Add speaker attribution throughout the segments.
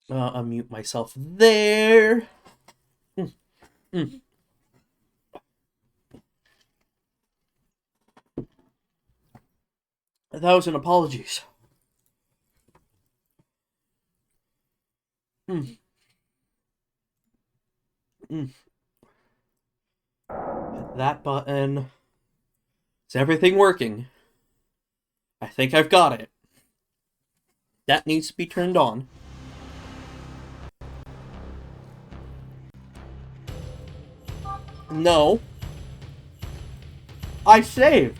Speaker 1: Unmute myself there. Mm, mm. 1,000 apologies. Mm. Mm. Hit that button. Is everything working? I think I've got it. That needs to be turned on. No. I saved.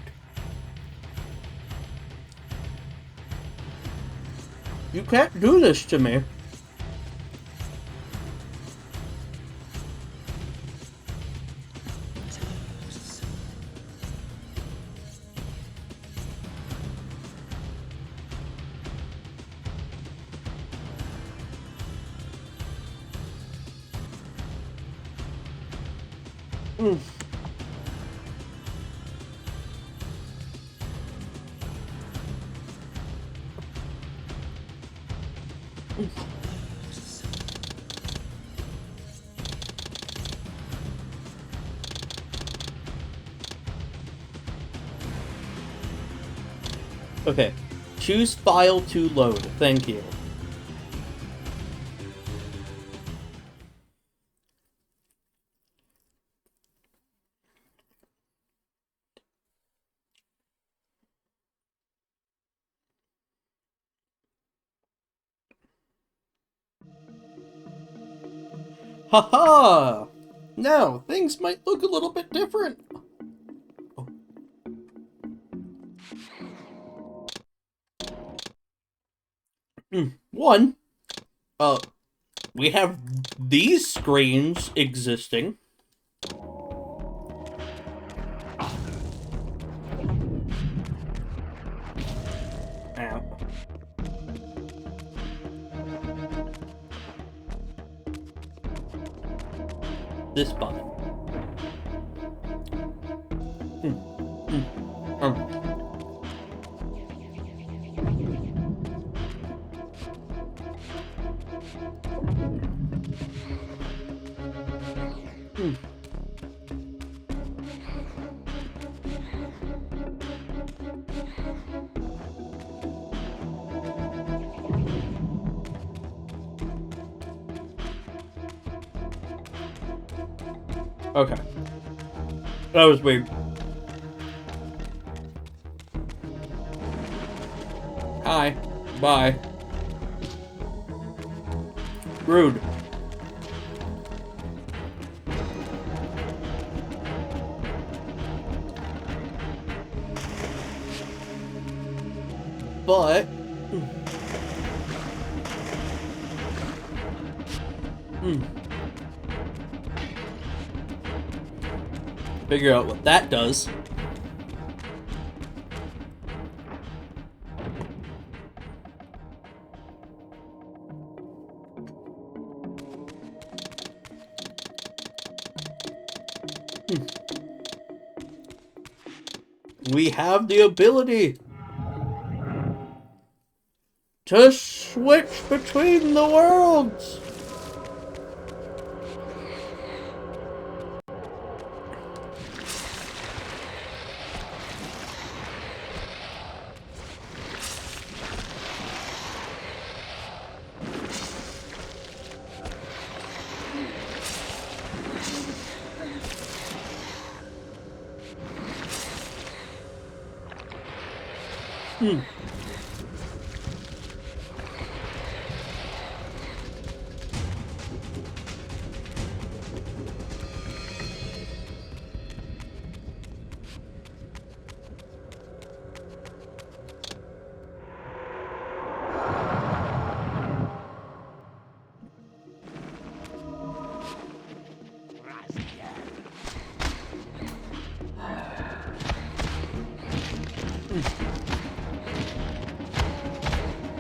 Speaker 1: You can't do this to me. Mm. Okay. Choose file to load. Thank you. Haha! Now, things might look a little bit different. One, we have these screens existing. Ow. This button. Okay. That was weird. Hi. Bye. Rude. But... Figure out what that does. We have the ability to switch between the worlds.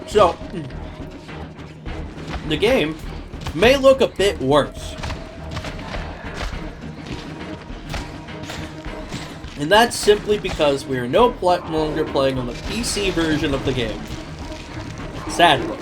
Speaker 1: So, the game may look a bit worse. And that's simply because we are no longer playing on the PC version of the game. Sadly.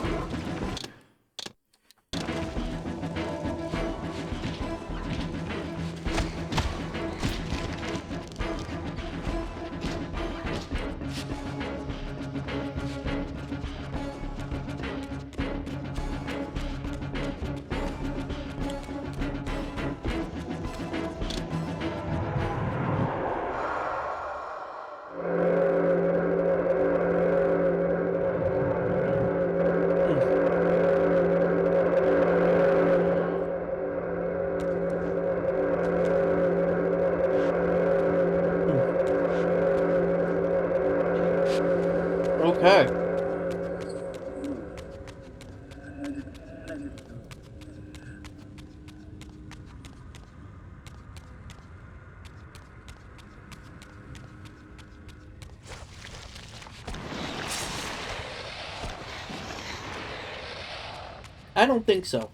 Speaker 1: I don't think so.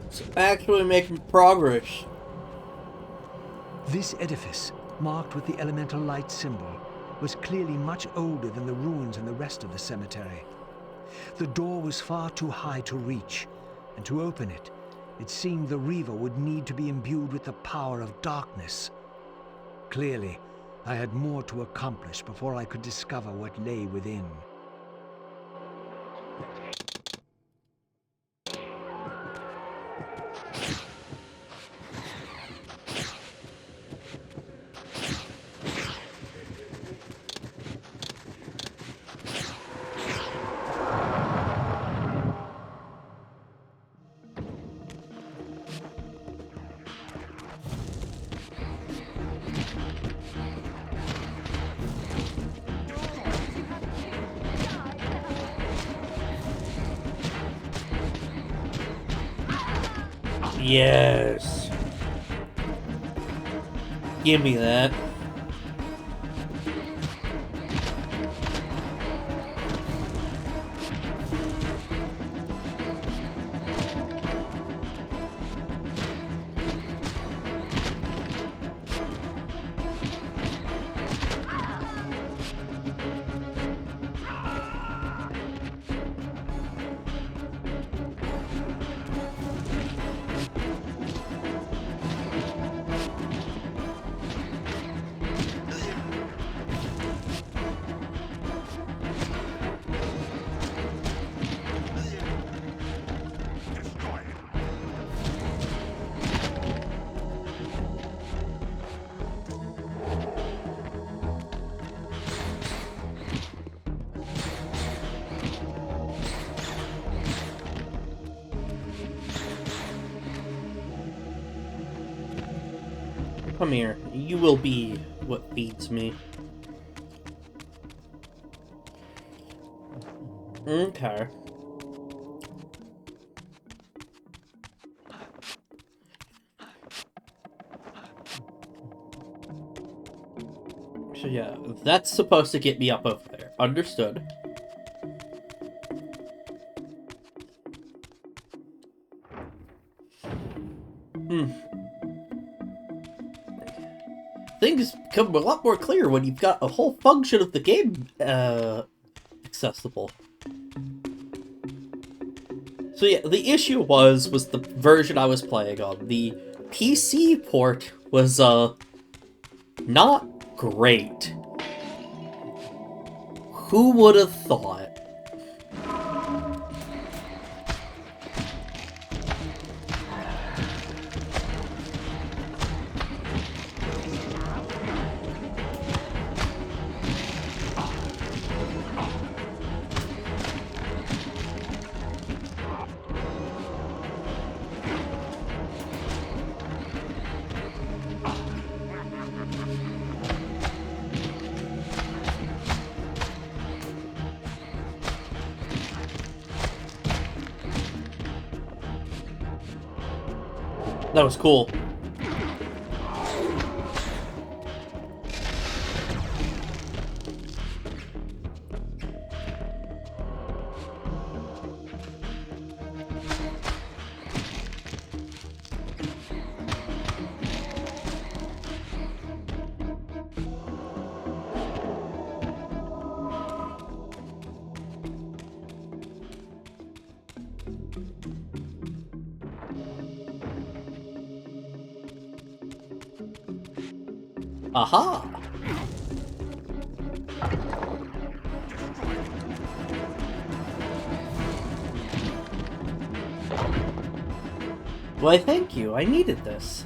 Speaker 1: It's actually making progress.
Speaker 2: This edifice, marked with the elemental light symbol, was clearly much older than the ruins in the rest of the cemetery. The door was far too high to reach, and to open it, it seemed the Reaver would need to be imbued with the power of darkness. Clearly, I had more to accomplish before I could discover what lay within.
Speaker 1: Yes. Give me that. Come here. You will be what feeds me. Okay. So yeah, that's supposed to get me up over there. Understood. Things become a lot more clear when you've got a whole function of the game accessible. So yeah, the issue was the version I was playing on. The PC port was not great. Who would have thought? That was cool. Aha! Why, thank you. I needed this.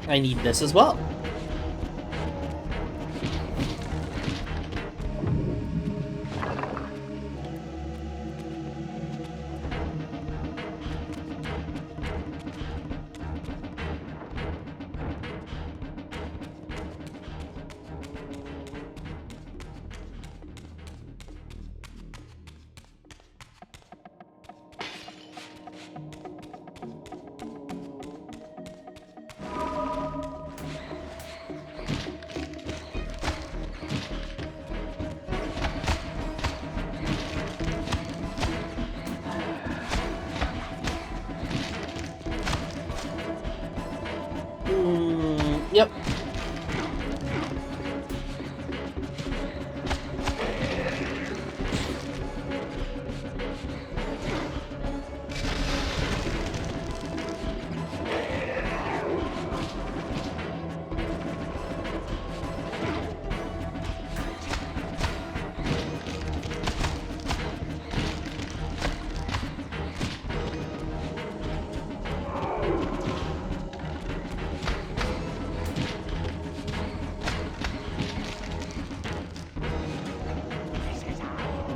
Speaker 1: I need this as well.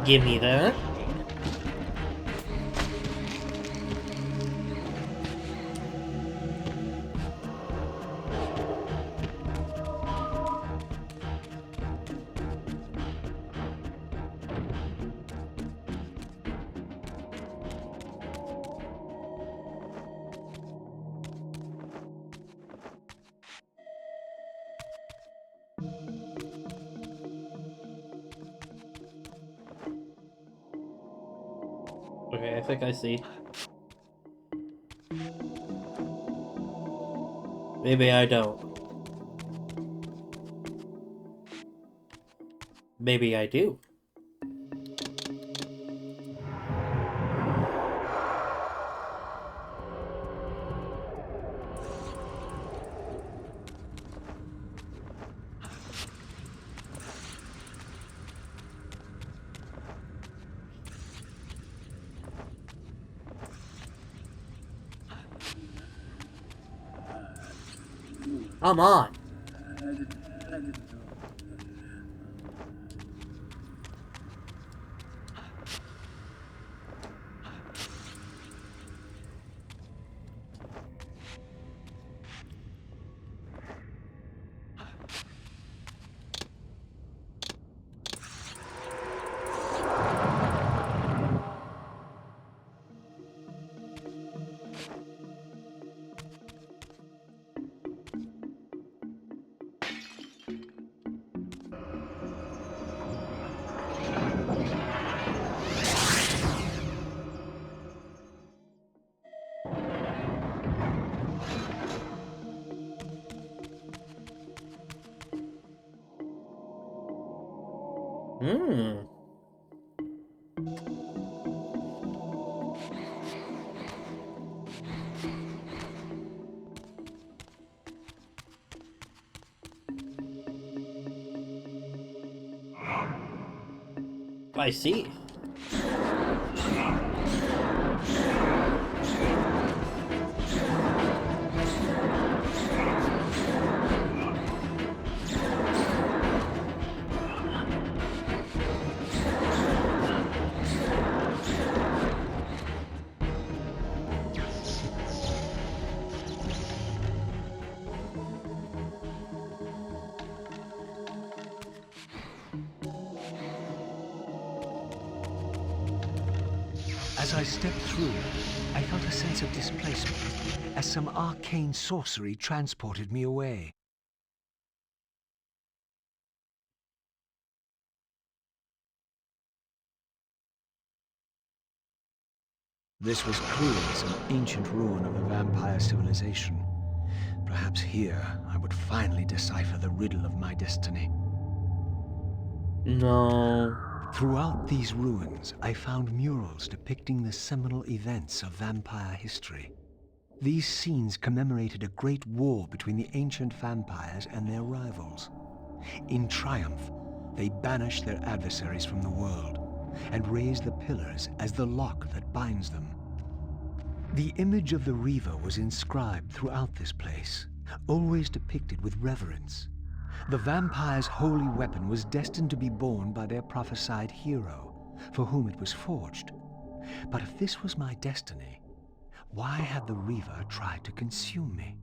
Speaker 1: Gimme that. Okay, I think I see. Maybe I don't. Maybe I do. Come on. Hmm. I see.
Speaker 2: As I stepped through, I felt a sense of displacement, as some arcane sorcery transported me away. This was clearly some ancient ruin of a vampire civilization. Perhaps here I would finally decipher the riddle of my destiny.
Speaker 1: No.
Speaker 2: Throughout these ruins, I found murals depicting the seminal events of vampire history. These scenes commemorated a great war between the ancient vampires and their rivals. In triumph, they banished their adversaries from the world and raised the pillars as the lock that binds them. The image of the Reaver was inscribed throughout this place, always depicted with reverence. The vampire's holy weapon was destined to be borne by their prophesied hero, for whom it was forged. But if this was my destiny, why had the Reaver tried to consume me?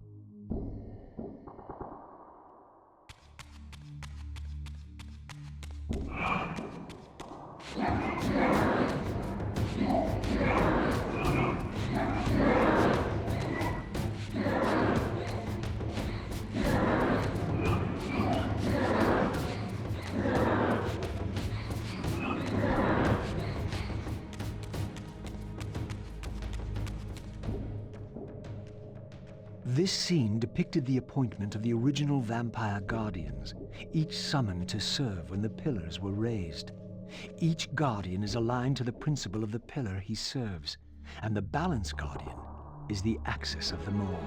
Speaker 2: This scene depicted the appointment of the original vampire guardians, each summoned to serve when the pillars were raised. Each guardian is aligned to the principle of the pillar he serves, and the balance guardian is the axis of them all.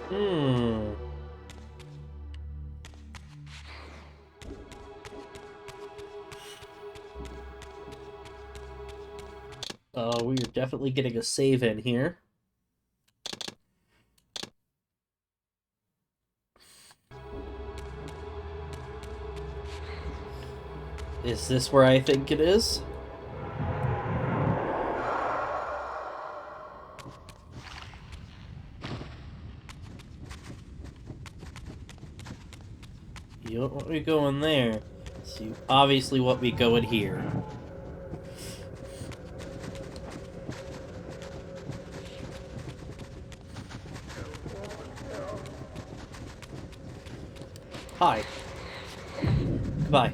Speaker 1: Hmm. We're definitely getting a save in here. Is this where I think it is? You don't want me going there, so you obviously want me going here. Hi. Goodbye.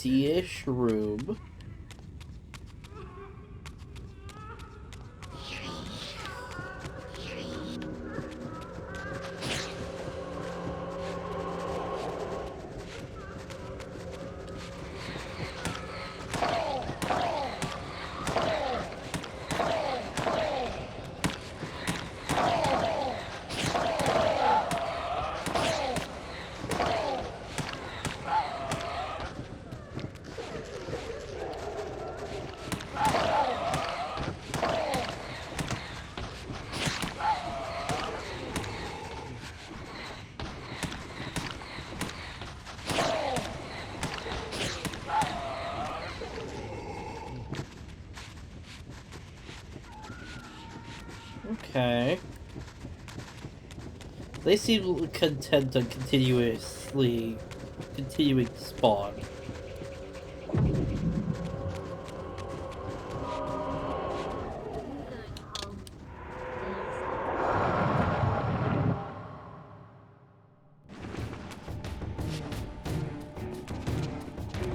Speaker 1: Empty-ish room. Okay. They seem content on continuing to spawn.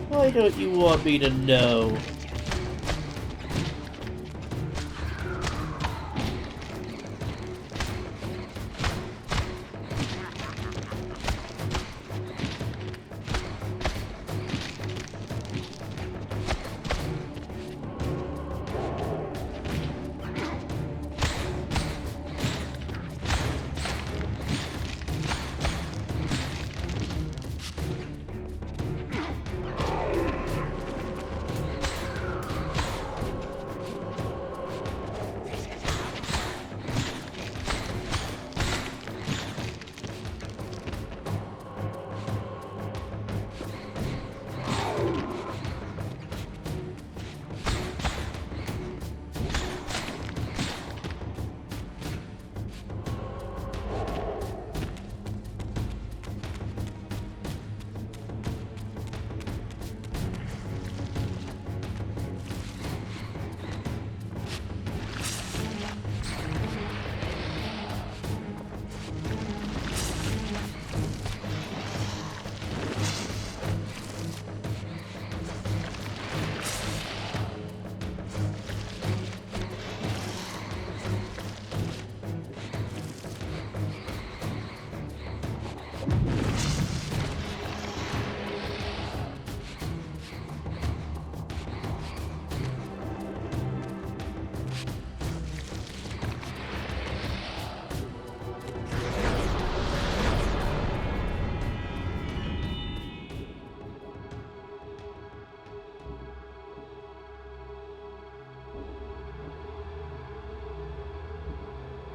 Speaker 1: Why don't you want me to know?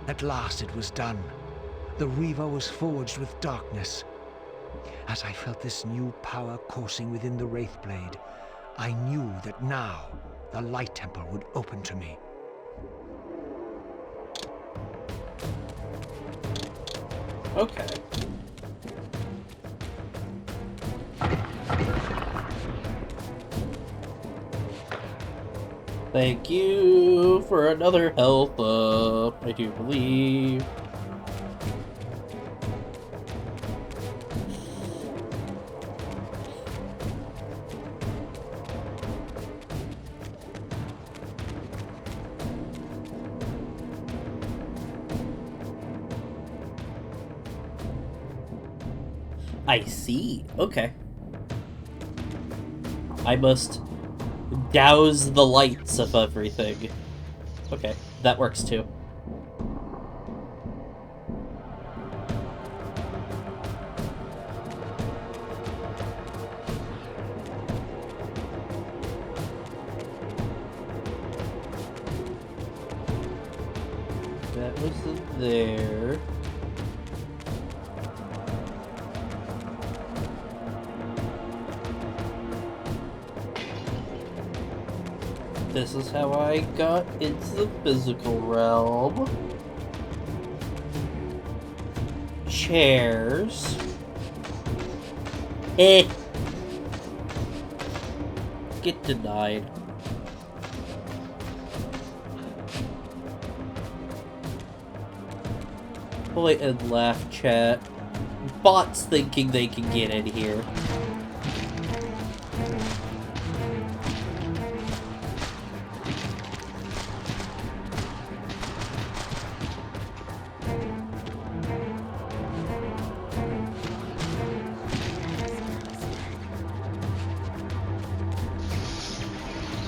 Speaker 2: At last it was done. The Reaver was forged with darkness. As I felt this new power coursing within the Wraithblade, I knew that now the Light Temple would open to me.
Speaker 1: Okay. Thank you for another health up, I do believe. I see. Okay. I must douse the lights of everything. Okay, that works too. That was there. This is how I got into the physical realm. Chairs. Get denied. Point and laugh chat. Bots thinking they can get in here.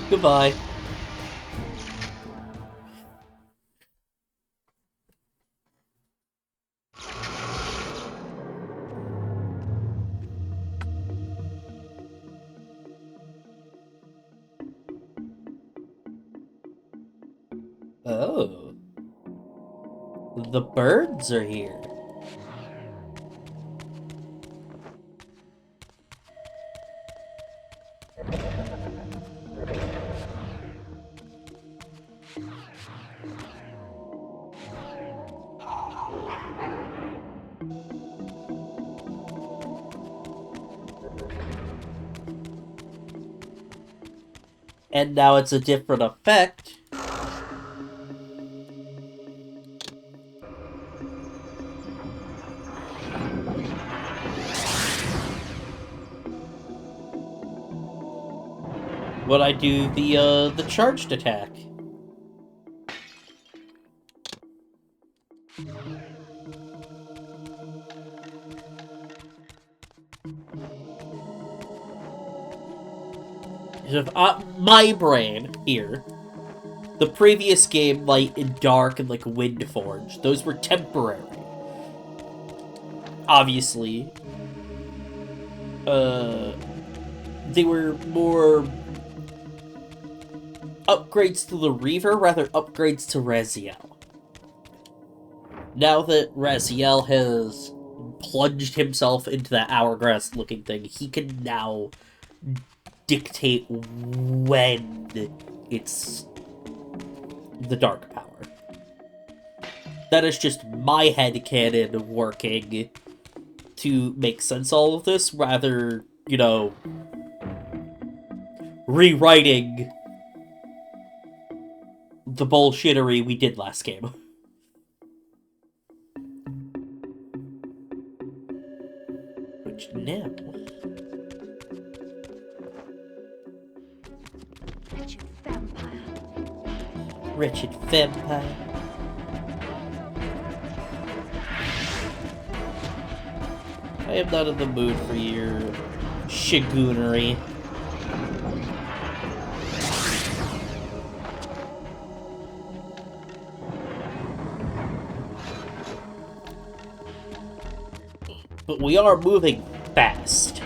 Speaker 1: Goodbye. Oh. The birds are here. And now it's a different effect. When I do the charged attack. My brain here. The previous game, Light and Dark and like Windforge, those were temporary. Obviously. They were more upgrades to the Reaver, rather upgrades to Raziel. Now that Raziel has plunged himself into that hourglass-looking thing, he can now dictate when it's the Dark Power. That is just my headcanon working to make sense of all of this, rather, you know, rewriting the bullshittery we did last game. Which now...
Speaker 3: Wretched vampire.
Speaker 1: Wretched vampire. I am not in the mood for your shigoonery. But we are moving fast.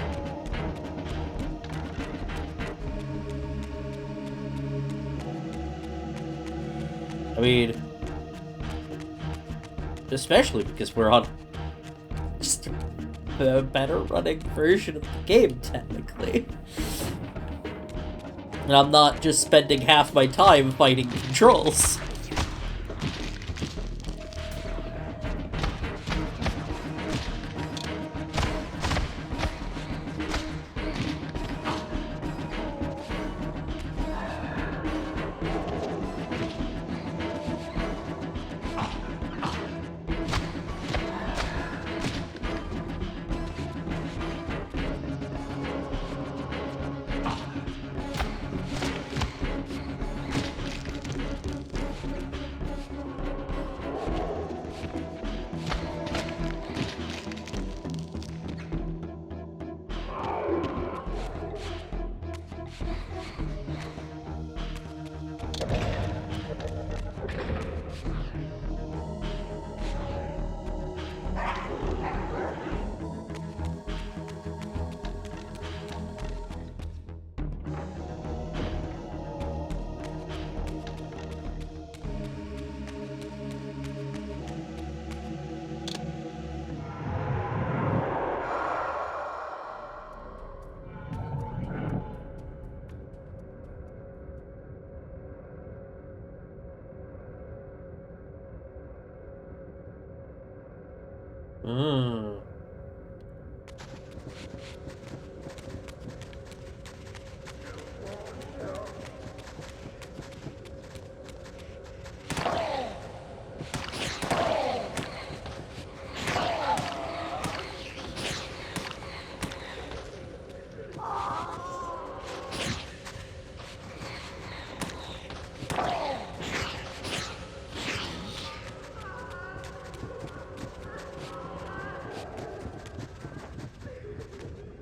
Speaker 1: I mean, especially because we're on just a better running version of the game, technically. And I'm not just spending half my time fighting controls.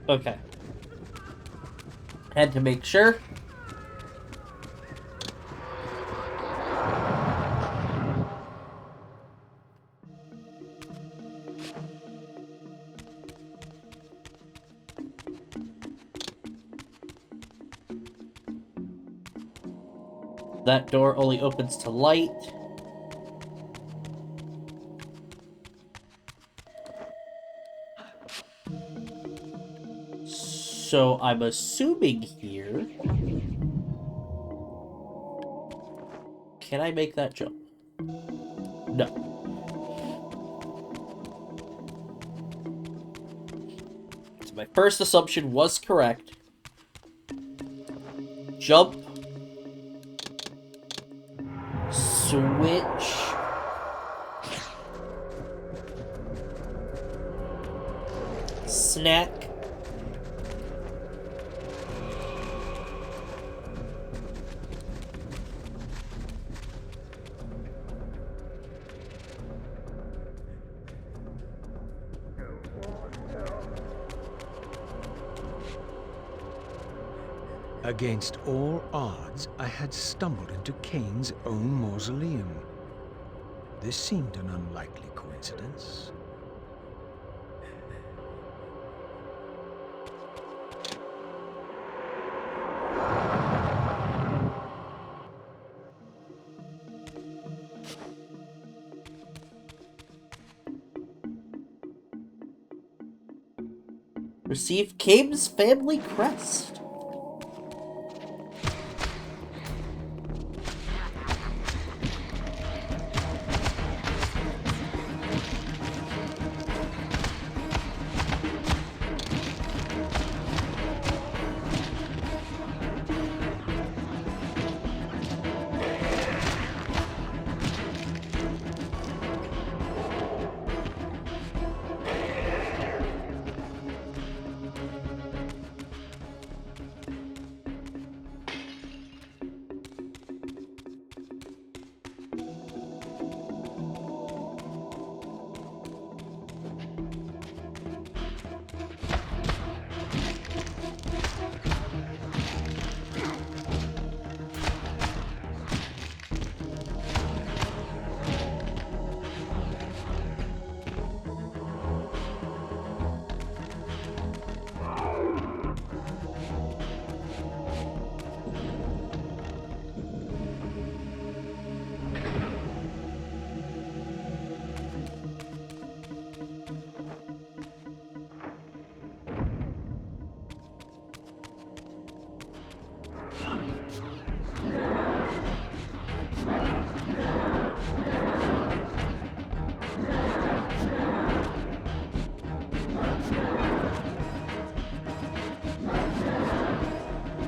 Speaker 1: Okay. Had to make sure. That door only opens to light. So I'm assuming here... Can I make that jump? No. So my first assumption was correct. Jump. Switch. Snack.
Speaker 2: Against all odds, I had stumbled into Cain's own mausoleum. This seemed an unlikely coincidence.
Speaker 1: Receive Cabe's family crest.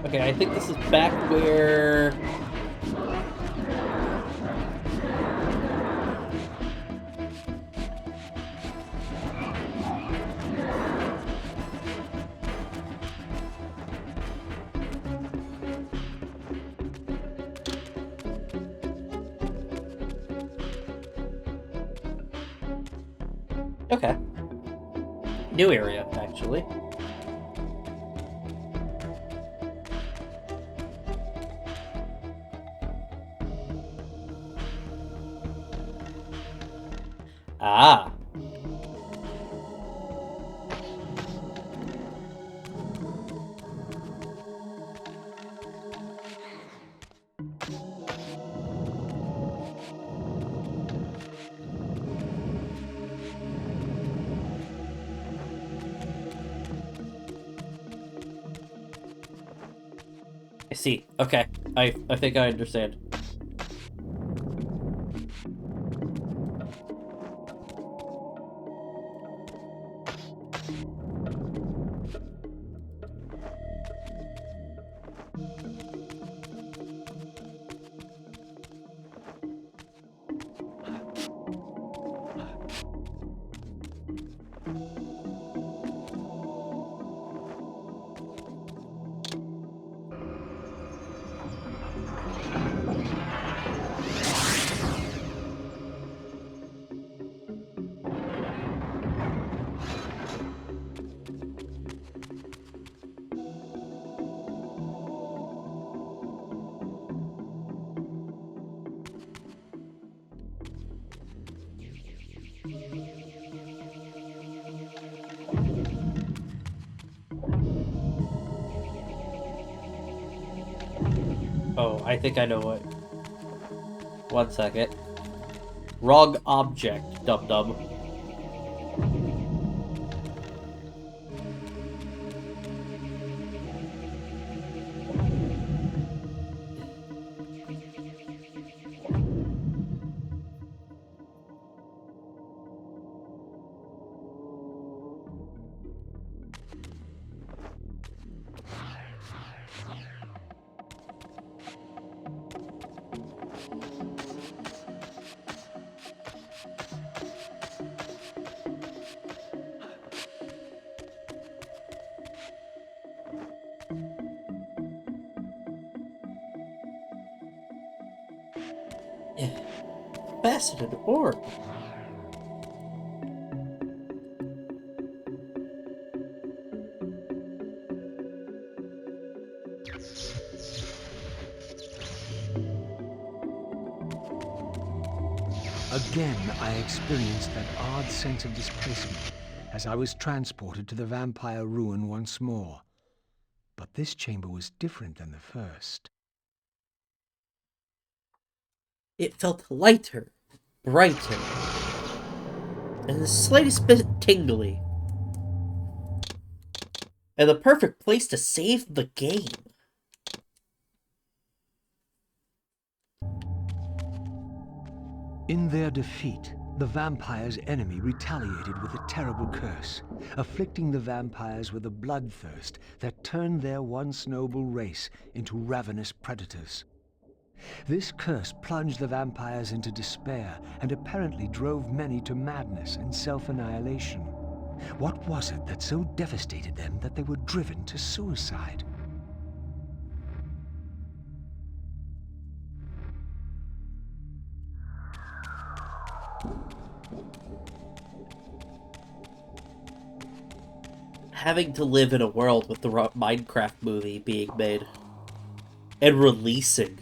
Speaker 1: Okay, I think this is back where... Okay. New area, actually. Ah. I see. Okay. I think I understand. Oh, I think I know what. 1 second. Wrong object, dum-dum. Faceted orb.
Speaker 2: Again, I experienced that odd sense of displacement as I was transported to the vampire ruin once more. But this chamber was different than the first.
Speaker 1: It felt lighter, brighter, and the slightest bit tingly. And the perfect place to save the game.
Speaker 2: In their defeat, the vampire's enemy retaliated with a terrible curse, afflicting the vampires with a bloodthirst that turned their once noble race into ravenous predators. This curse plunged the vampires into despair and apparently drove many to madness and self-annihilation. What was it that so devastated them that they were driven to suicide?
Speaker 1: Having to live in a world with the Minecraft movie being made and releasing.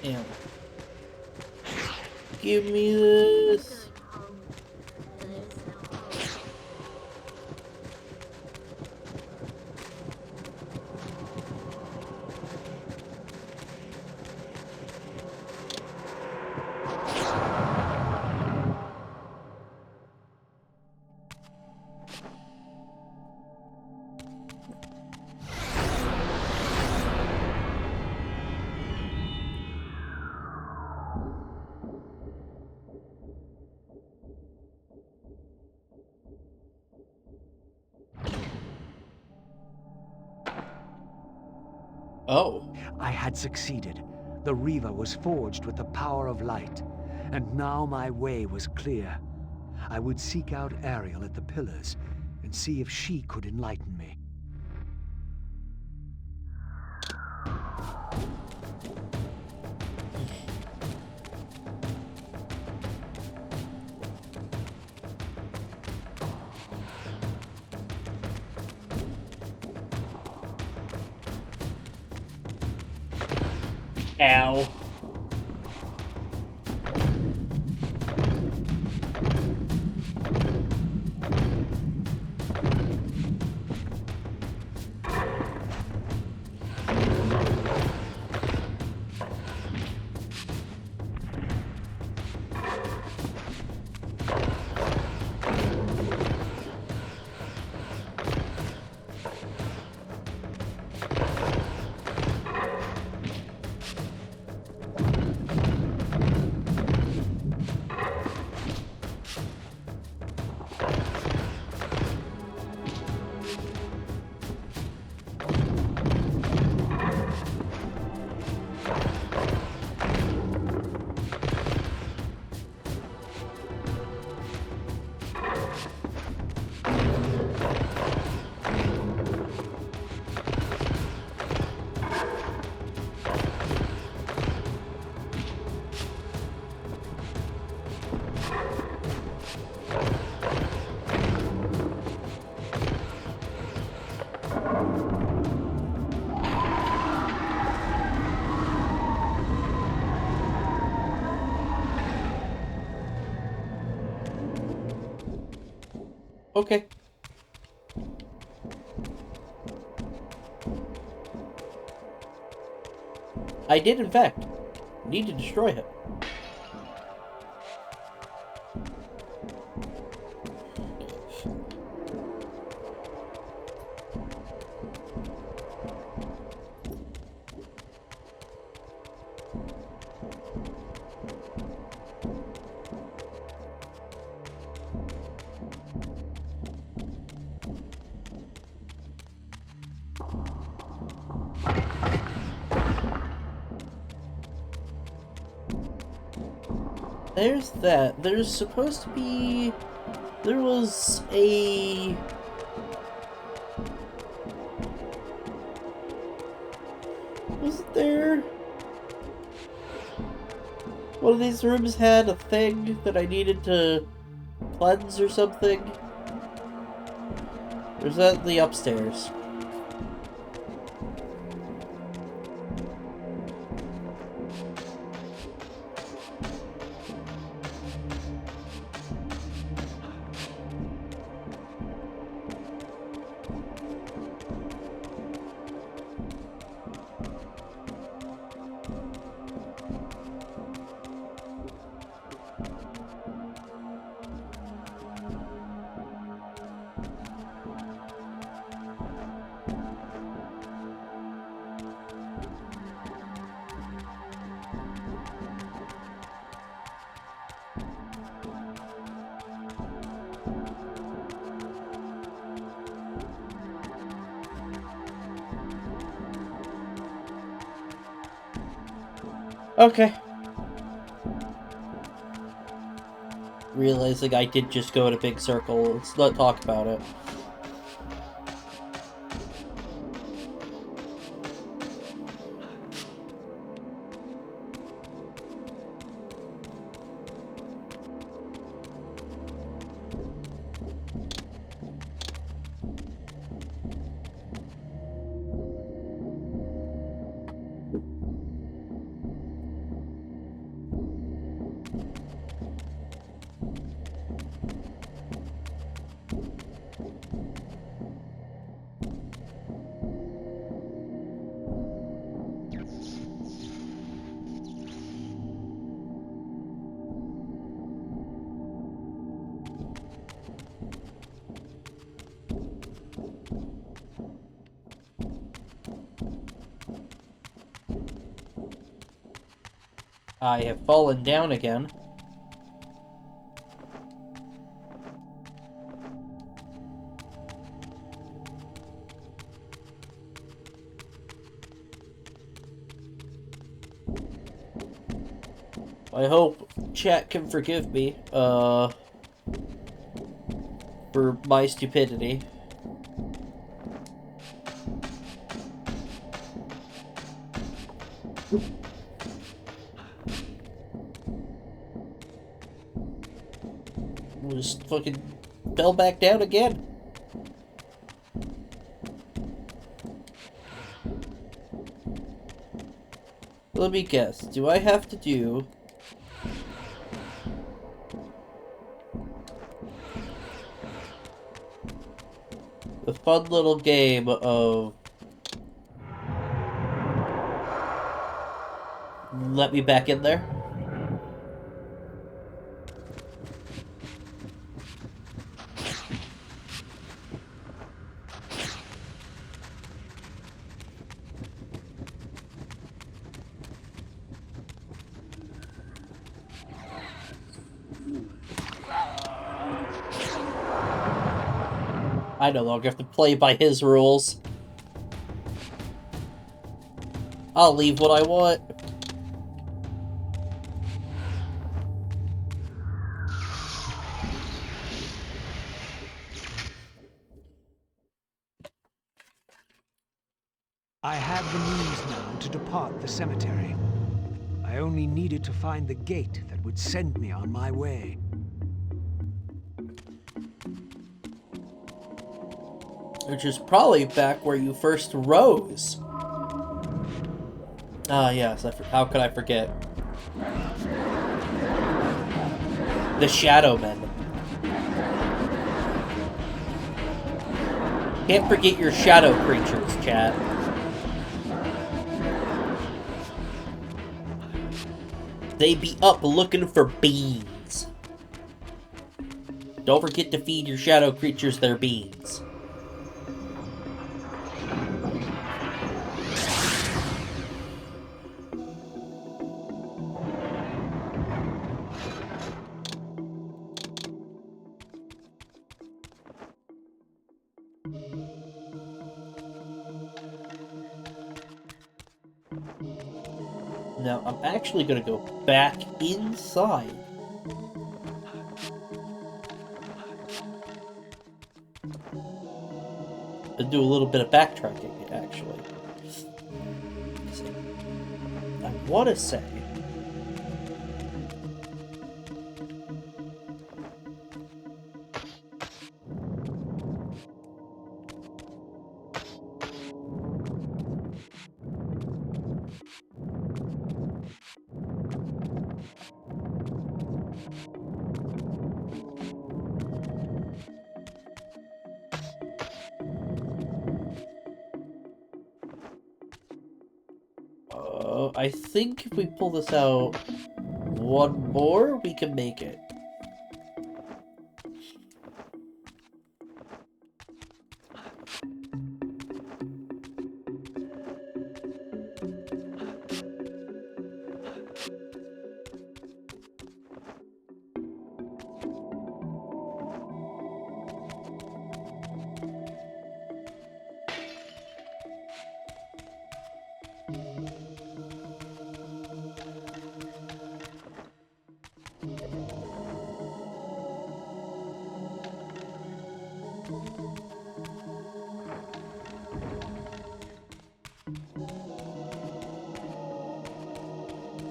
Speaker 1: Damn. Give me this. Oh.
Speaker 2: I had succeeded. The Reaver was forged with the power of light, and now my way was clear. I would seek out Ariel at the pillars and see if she could enlighten me.
Speaker 1: Ow. Okay. I did, in fact, need to destroy him. There's that. There's supposed to be... There was a... Wasn't there... One of these rooms had a thing that I needed to cleanse or something? Or is that the upstairs? Okay. Realizing I did just go in a big circle. Let's not talk about it. I have fallen down again. I hope chat can forgive me, for my stupidity. We'll just fucking fell back down again. Let me guess, do I have to do... the fun little game of... let me back in there? I no longer have to play by his rules. I'll leave what I want.
Speaker 2: I had the means now to depart the cemetery. I only needed to find the gate that would send me on my way.
Speaker 1: Which is probably back where you first rose. Ah, yes. How could I forget? The Shadow Men. Can't forget your shadow creatures, chat. They be up looking for beans. Don't forget to feed your shadow creatures their beans. Now, I'm actually gonna go back inside. And do a little bit of backtracking, actually. I want to say... I think if we pull this out one more, we can make it.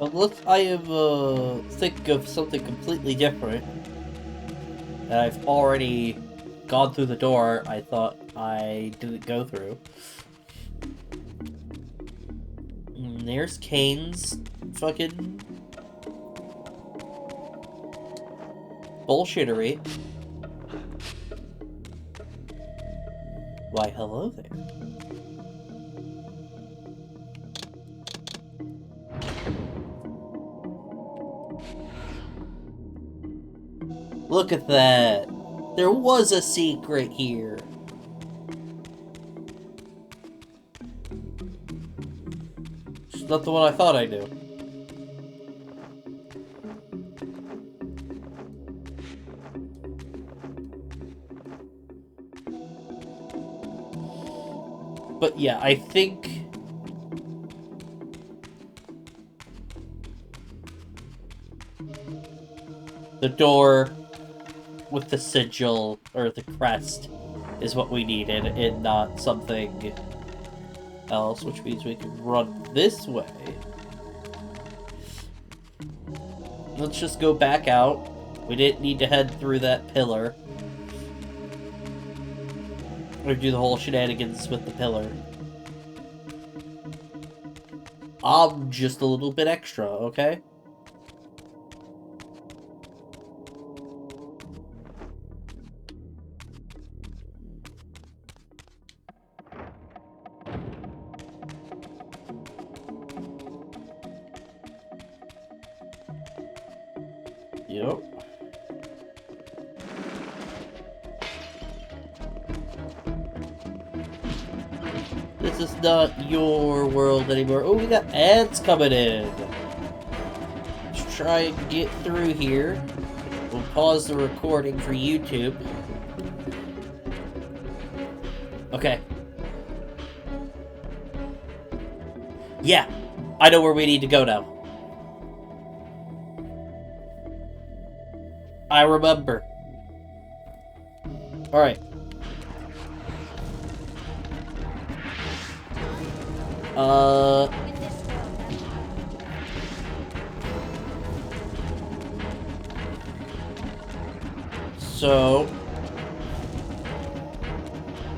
Speaker 1: Unless I am, think of something completely different. And I've already gone through the door I thought I didn't go through. There's Kane's fucking bullshittery. Why, hello there. Look at that! There was a secret here! It's not the one I thought I knew. But yeah, I think... the door with the sigil, or the crest, is what we needed, and not something else, which means we can run this way. Let's just go back out. We didn't need to head through that pillar. Or do the whole shenanigans with the pillar. I'm just a little bit extra, okay? Yep. This is not your world anymore. Oh, we got ads coming in. Let's try and get through here. We'll pause the recording for YouTube. Okay. Yeah, I know where we need to go now. I remember. Alright. So...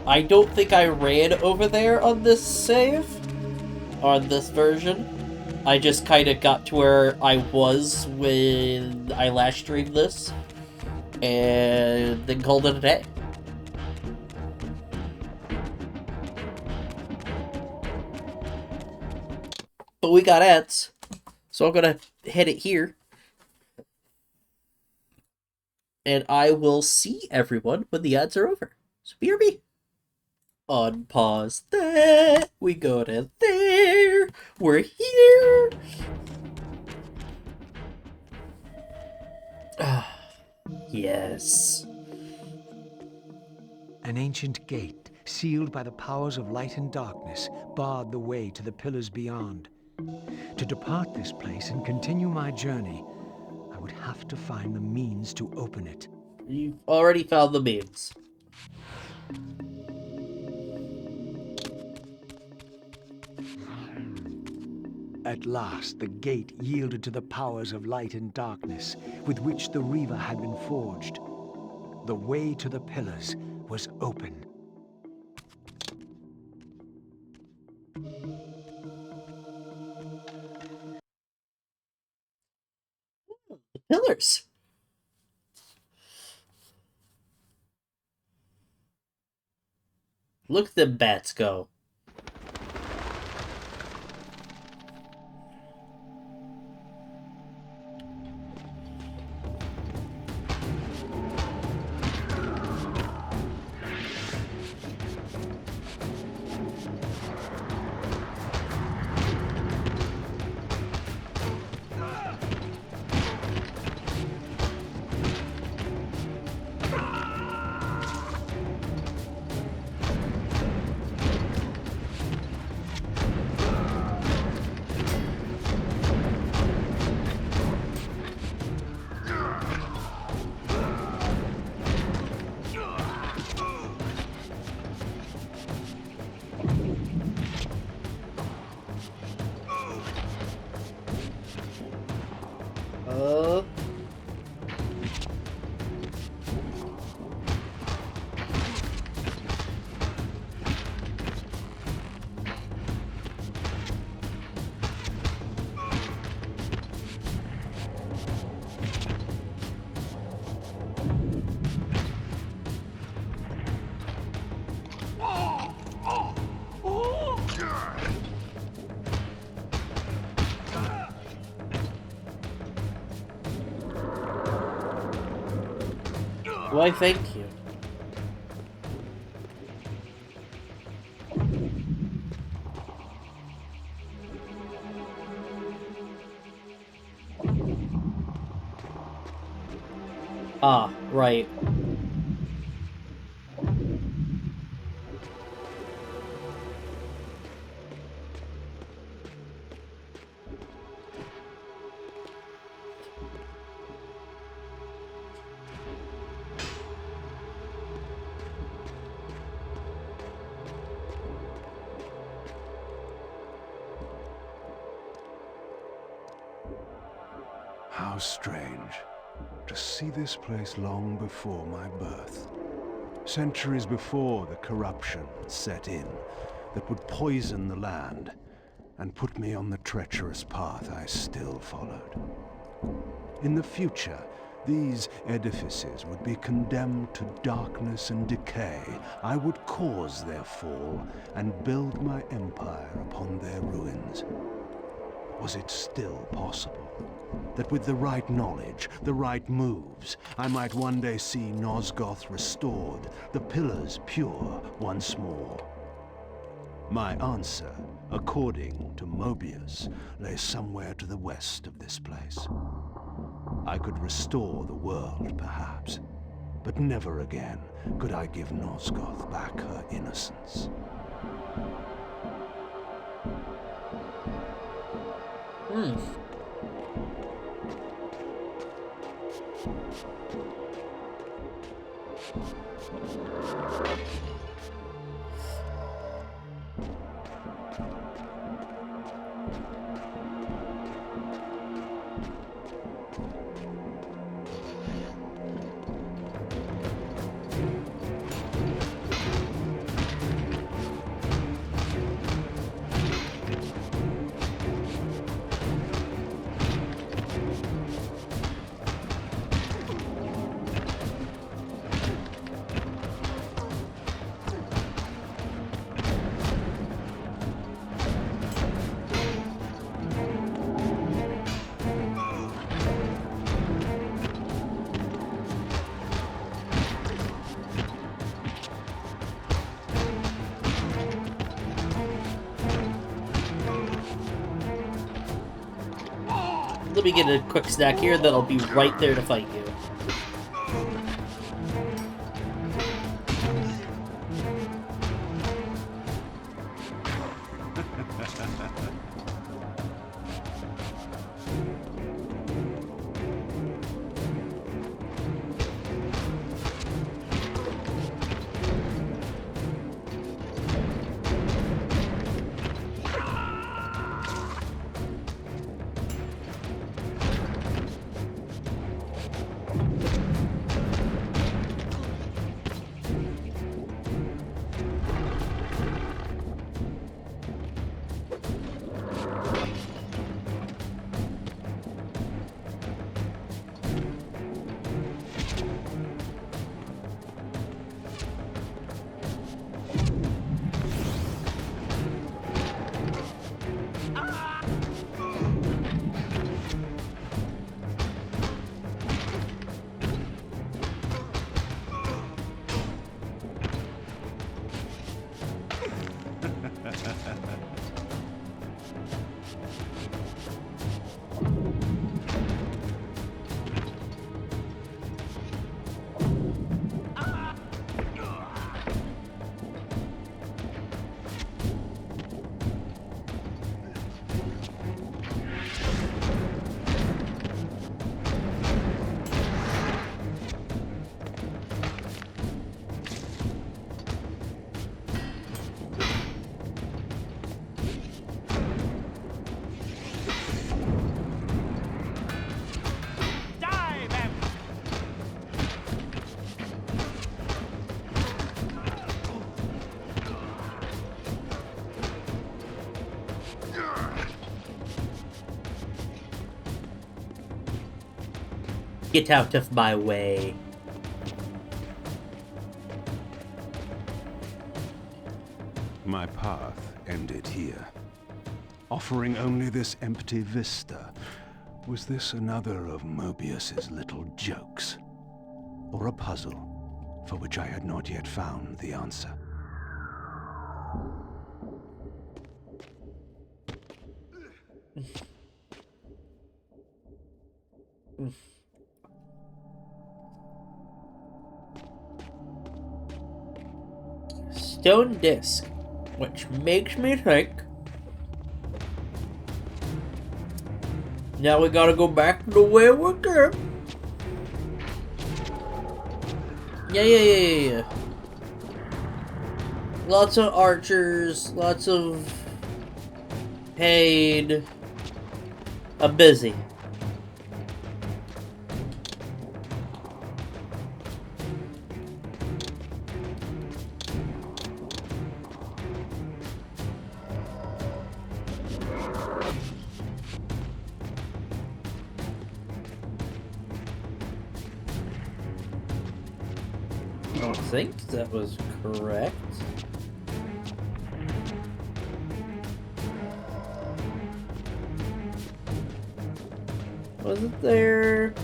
Speaker 1: I don't think I ran over there on this save. On this version. I just kind of got to where I was when I last streamed this. And then called it a day. but we got ads, so I'm gonna hit it here. And I will see everyone when the ads are over. So BRB. Unpause that. We go to there. We're here. Yes.
Speaker 2: An ancient gate, sealed by the powers of light and darkness, barred the way to the pillars beyond. To depart this place and continue my journey, I would have to find the means to open it.
Speaker 1: You've already found the means.
Speaker 2: At last, the gate yielded to the powers of light and darkness with which the Reaver had been forged. The way to the pillars was open.
Speaker 1: The pillars. Look at them bats go. Uh... Why, thank you. Ah, right.
Speaker 4: How strange to see this place long before my birth. Centuries before the corruption set in that would poison the land and put me on the treacherous path I still followed. In the future, these edifices would be condemned to darkness and decay. I would cause their fall and build my empire upon their ruins. Was it still possible that with the right knowledge, the right moves, I might one day see Nosgoth restored, the pillars pure once more? My answer, according to Mobius, lay somewhere to the west of this place. I could restore the world, perhaps, but never again could I give Nosgoth back her innocence.
Speaker 1: Let me get a quick snack here, then I'll be right there to fight you. Get out of my way.
Speaker 4: My path ended here, offering only this empty vista. Was this another of Mobius's little jokes? Or a puzzle for which I had not yet found the answer?
Speaker 1: Stone disc, which makes me think. Now we gotta go back the way we came. Yeah. Lots of archers, lots of paid. I'm busy. I think that was correct. Was it there?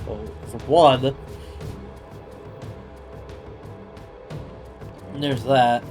Speaker 1: Well, for one, there's that.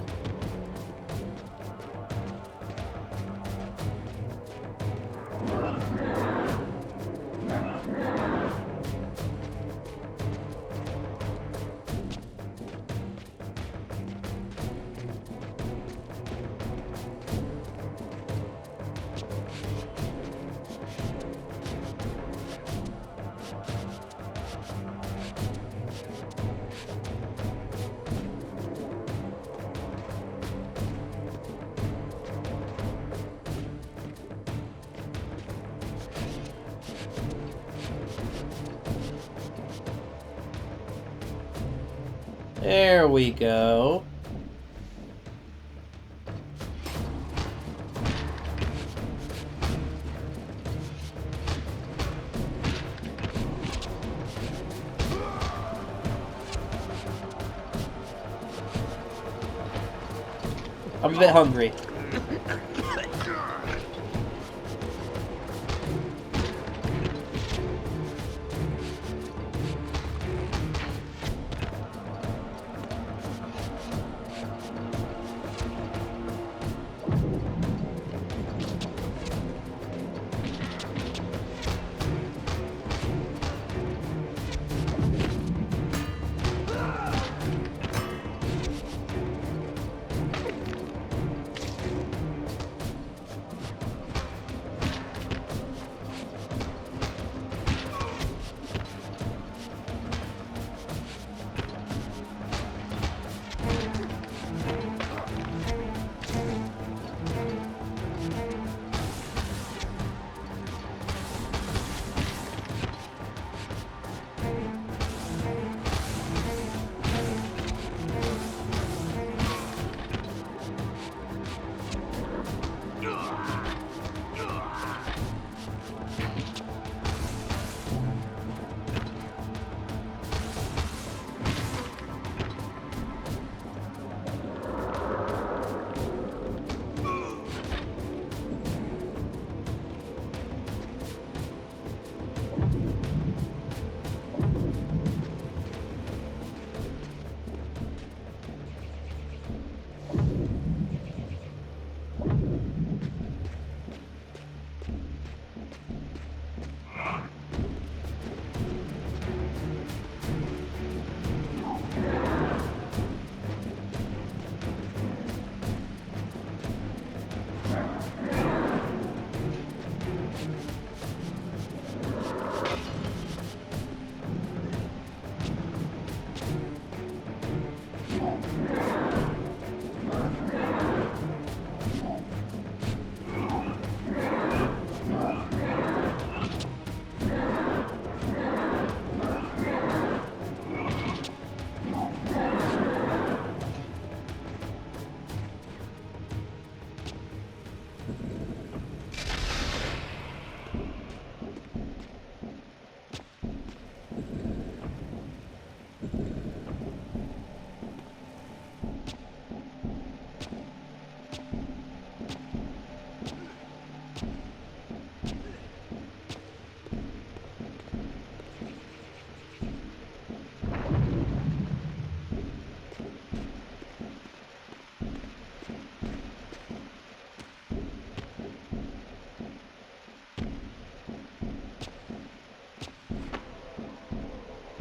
Speaker 1: There we go. I'm a bit hungry.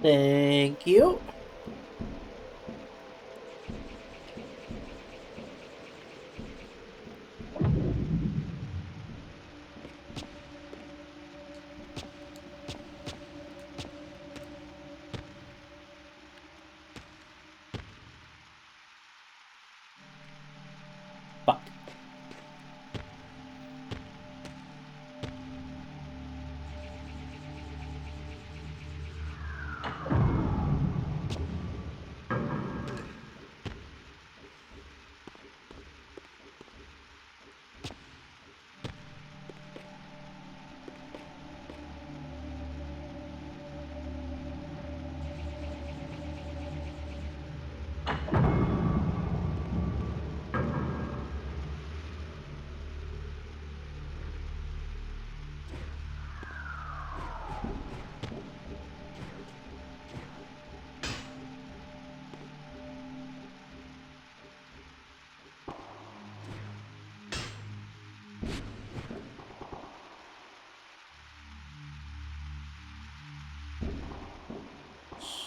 Speaker 1: Thank you. Fuck.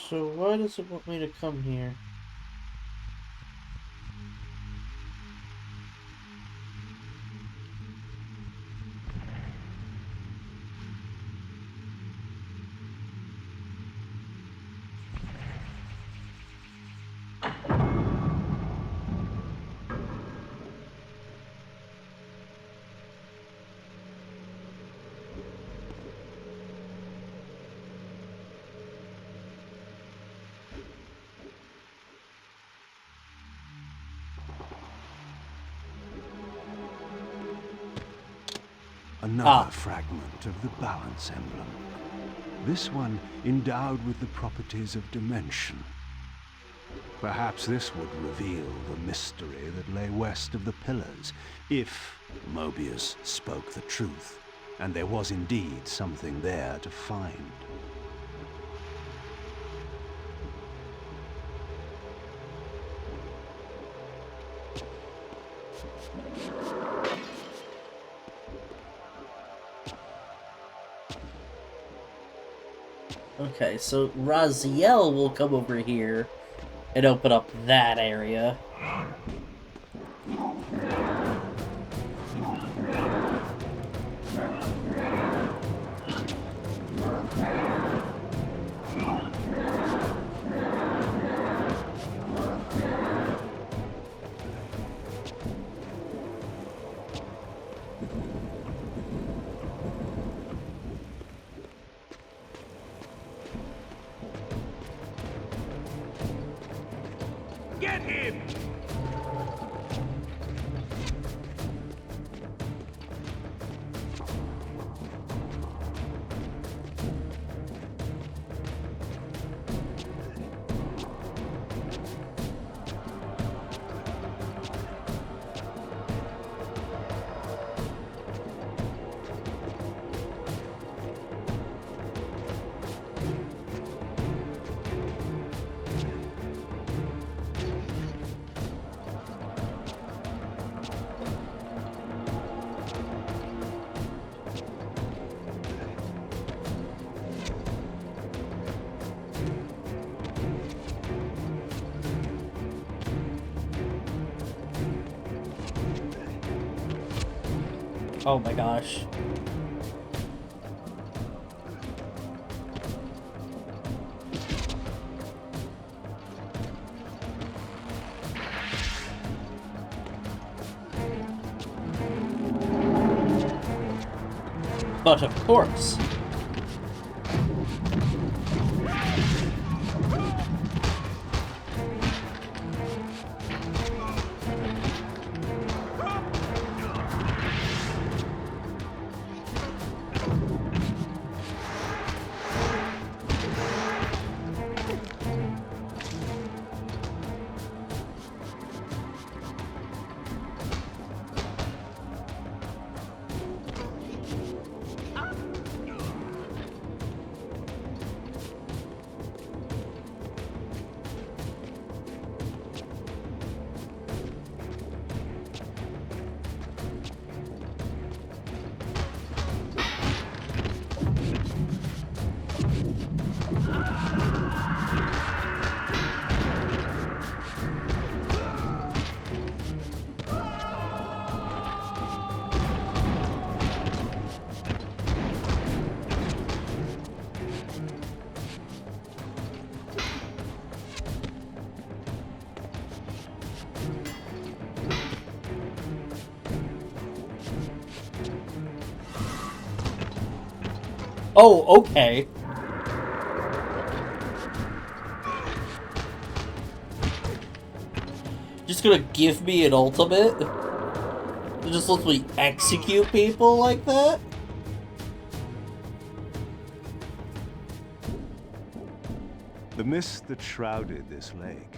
Speaker 1: So why does it want me to come here?
Speaker 4: another fragment of the balance emblem. This one endowed with the properties of dimension. Perhaps this would reveal the mystery that lay west of the pillars, if Mobius spoke the truth, and there was indeed something there to find.
Speaker 1: Okay, so Raziel will come over here and open up that area.
Speaker 5: Get him!
Speaker 1: Oh my gosh. But of course. Oh, okay. Just gonna give me an ultimate? It just lets me execute people like that?
Speaker 4: The mist that shrouded this lake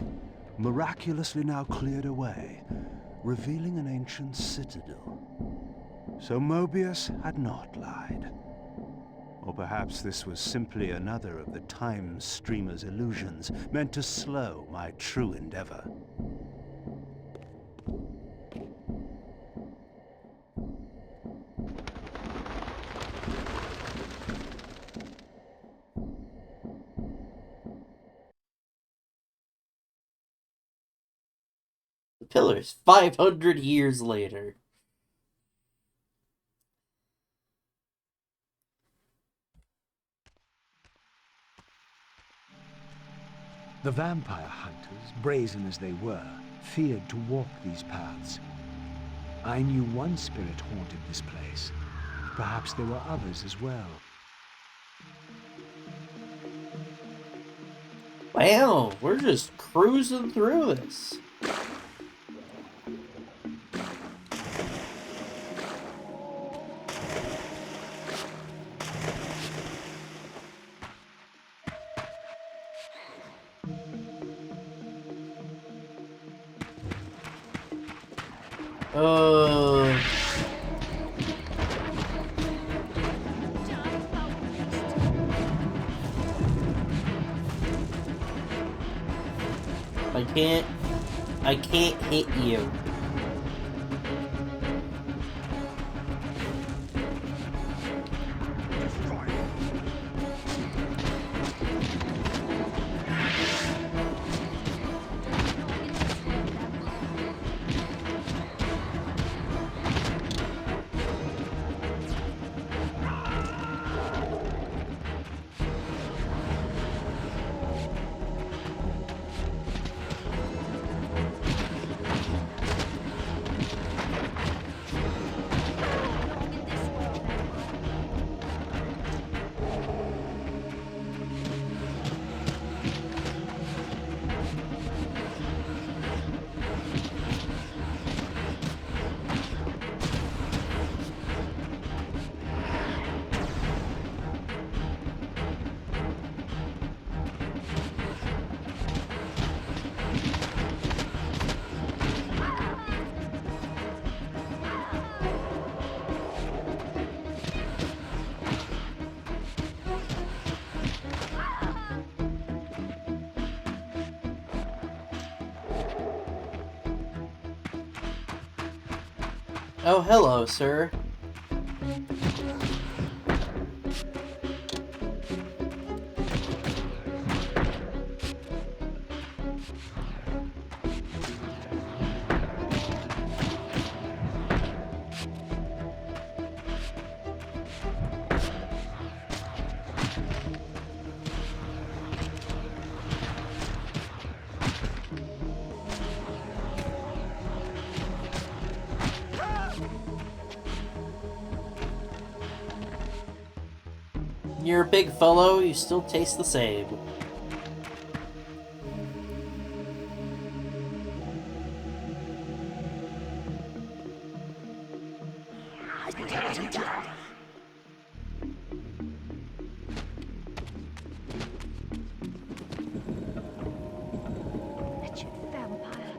Speaker 4: miraculously now cleared away, revealing an ancient citadel. So Mobius had not lied. Or perhaps this was simply another of the time streamer's illusions, meant to slow my true endeavor.
Speaker 1: The pillars, 500 years later.
Speaker 2: The vampire hunters, brazen as they were, feared to walk these paths. I knew one spirit haunted this place. Perhaps there were others as well.
Speaker 1: Wow, we're just cruising through this. Oh. I can't hit you. Oh, hello, sir. You're a big fellow, you still taste the same.
Speaker 3: Wretched vampire.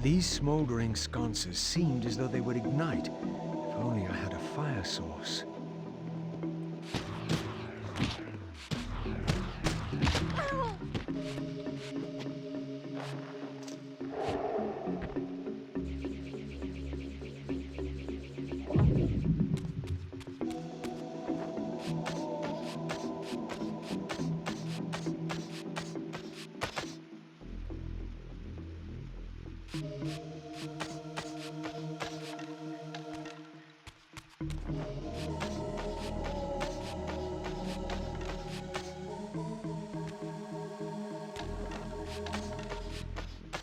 Speaker 2: These smoldering sconces seemed as though they would ignite. If only I had a fire source.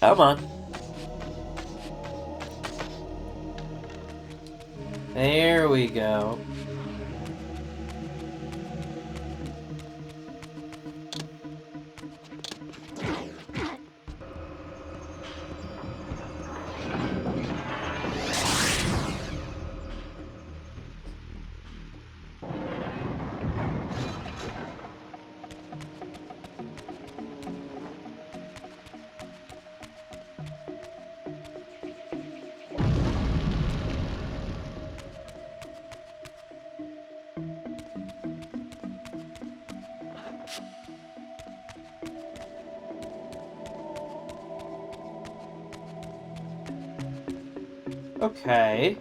Speaker 1: Come on. There we go. Okay.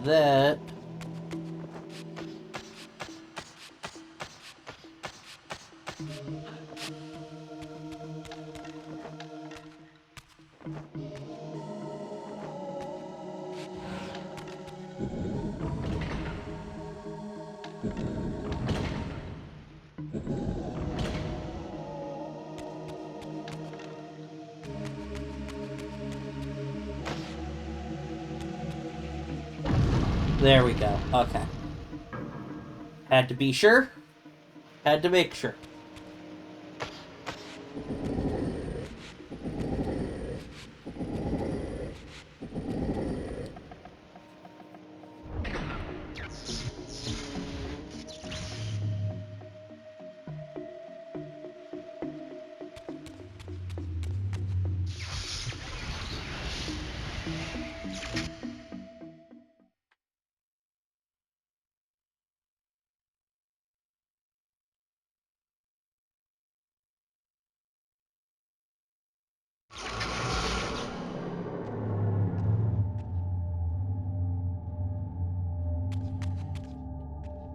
Speaker 1: that. There we go. Okay. Had to be sure. Had to make sure.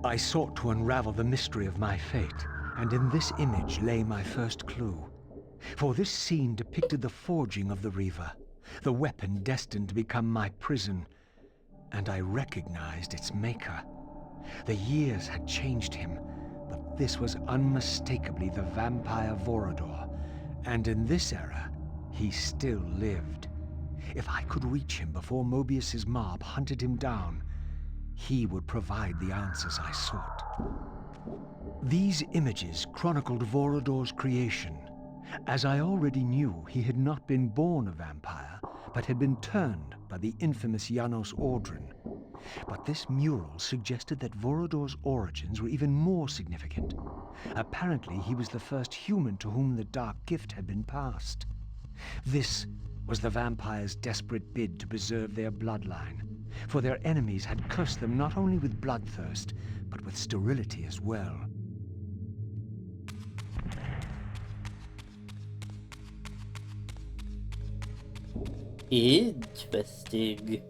Speaker 2: I sought to unravel the mystery of my fate, and in this image lay my first clue. For this scene depicted the forging of the Reaver, the weapon destined to become my prison, and I recognized its maker. The years had changed him, but this was unmistakably the vampire Vorador, and in this era, he still lived. If I could reach him before Mobius's mob hunted him down, he would provide the answers I sought. These images chronicled Vorador's creation. As I already knew, he had not been born a vampire, but had been turned by the infamous Janos Audron. But this mural suggested that Vorador's origins were even more significant. Apparently, he was the first human to whom the dark gift had been passed. This was the vampires' desperate bid to preserve their bloodline, for their enemies had cursed them not only with bloodthirst, but with sterility as well.
Speaker 1: Interesting.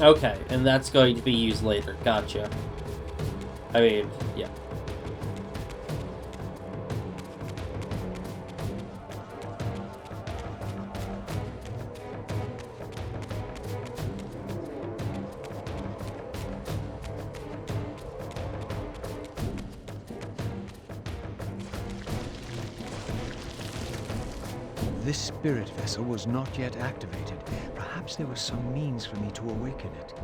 Speaker 1: Okay, and that's going to be used later. Gotcha. I mean, yeah.
Speaker 2: This spirit vessel was not yet activated. Perhaps there was some means for me to awaken it.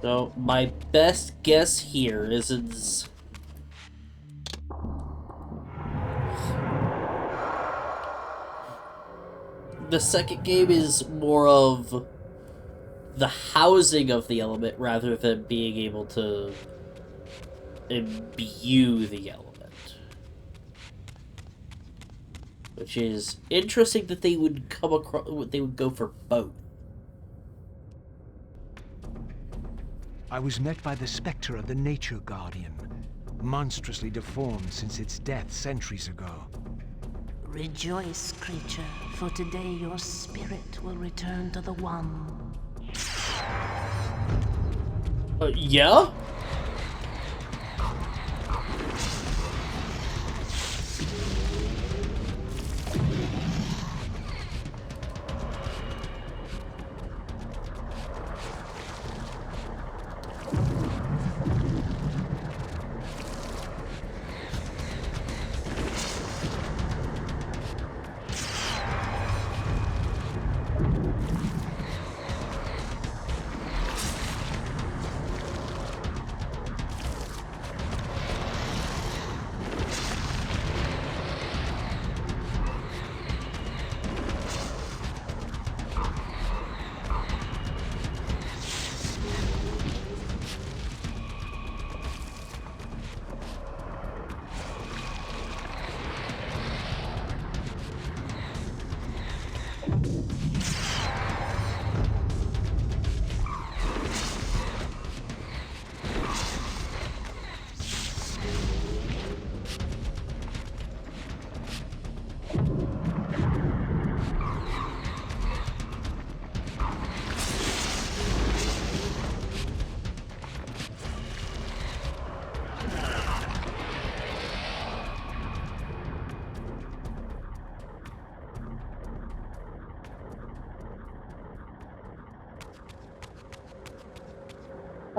Speaker 1: So, my best guess here is the second game is more of the housing of the element rather than being able to imbue the element. Which is interesting that they would come across, they would go for both.
Speaker 2: I was met by the specter of the Nature Guardian, monstrously deformed since its death centuries ago.
Speaker 6: Rejoice, creature, for today your spirit will return to the One.
Speaker 1: Yeah?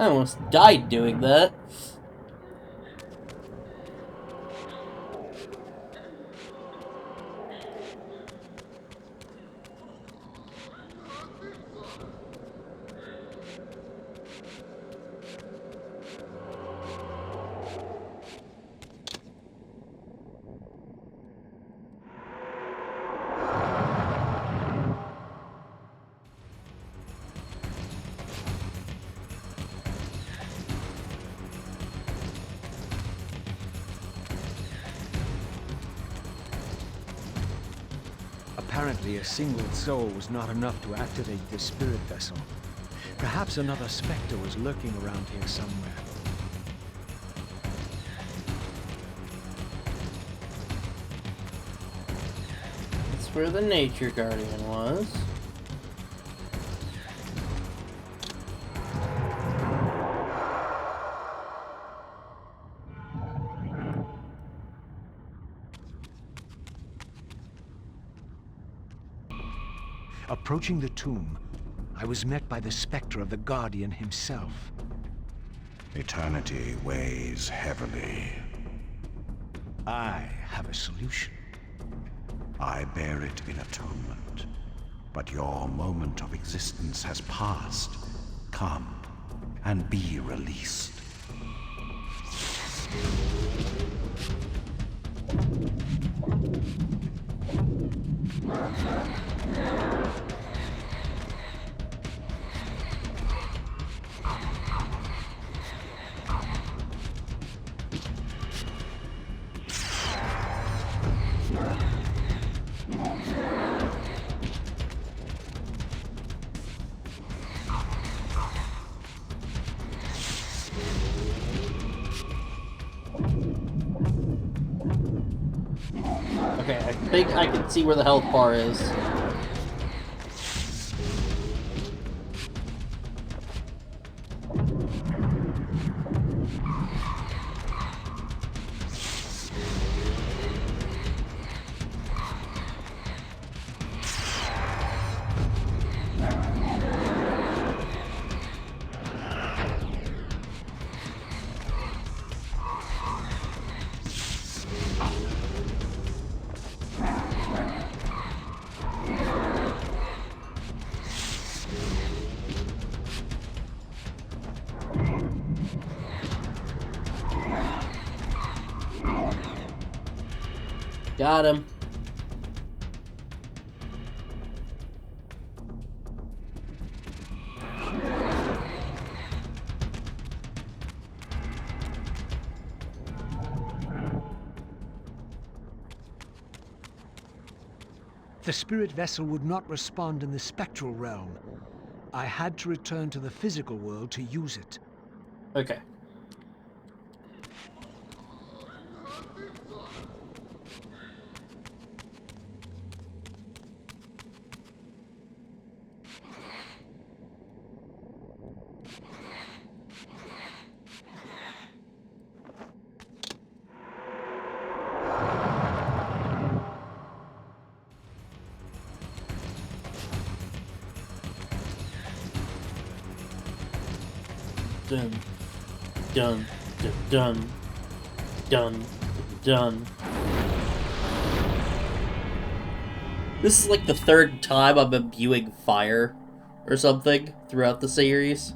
Speaker 1: I almost died doing that.
Speaker 2: Apparently, a single soul was not enough to activate this spirit vessel. Perhaps another specter was lurking around here somewhere.
Speaker 1: That's where the Nature Guardian was.
Speaker 2: Approaching the tomb, I was met by the specter of the Guardian himself.
Speaker 7: Eternity weighs heavily.
Speaker 2: I have a solution.
Speaker 7: I bear it in atonement. But your moment of existence has passed. Come and be released.
Speaker 1: Okay, I think I can see where the health bar is. Got him.
Speaker 2: The spirit vessel would not respond in the spectral realm. I had to return to the physical world to use it.
Speaker 1: Okay. Dun, dun, dun, dun, dun. This is like the third time I'm imbuing fire or something throughout the series.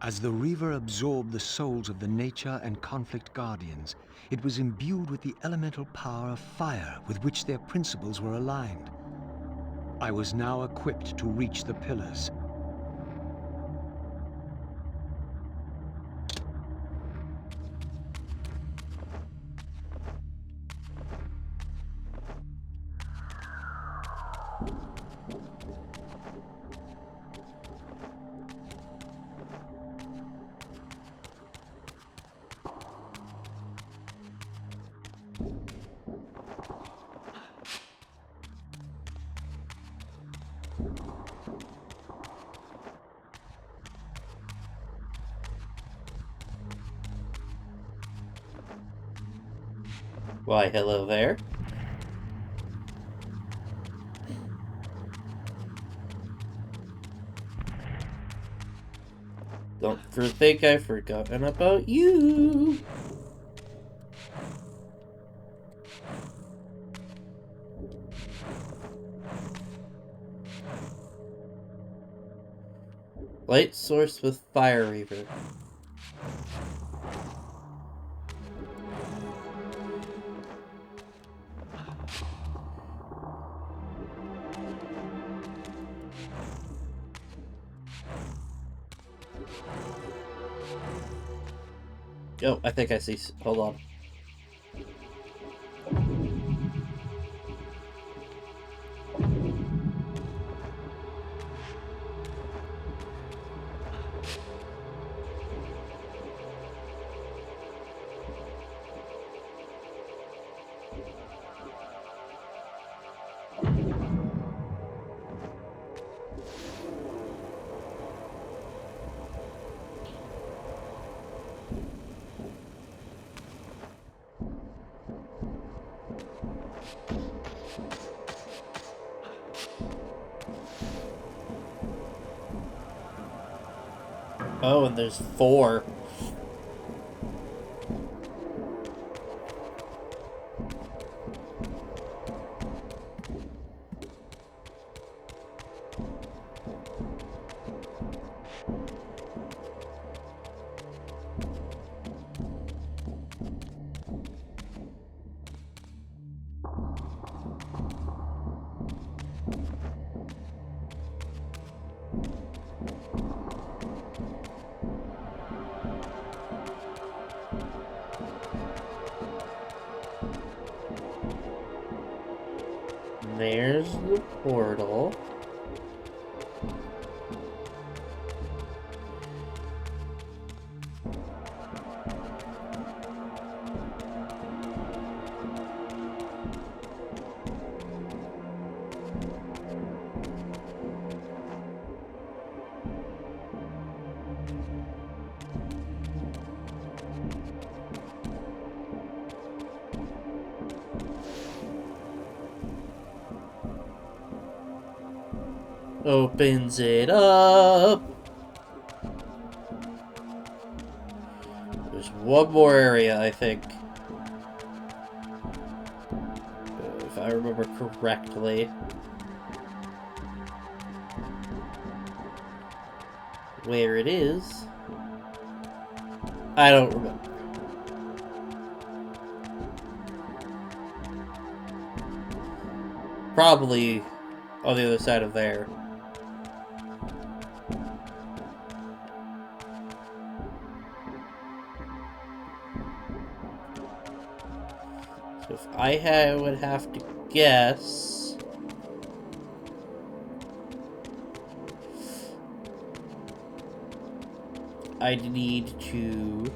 Speaker 2: As the Reaver absorbed the souls of the Nature and Conflict Guardians, it was imbued with the elemental power of fire with which their principles were aligned. I was now equipped to reach the pillars.
Speaker 1: Why, hello there. ever think I've forgotten about you? Light source with fire reaver. Oh, I think I see. Hold on. Oh, and there's 4. There's the portal. Opens it up. There's one more area, I think. If I remember correctly. Where it is, I don't remember. Probably on the other side of there. So if I would have to guess, I'd need to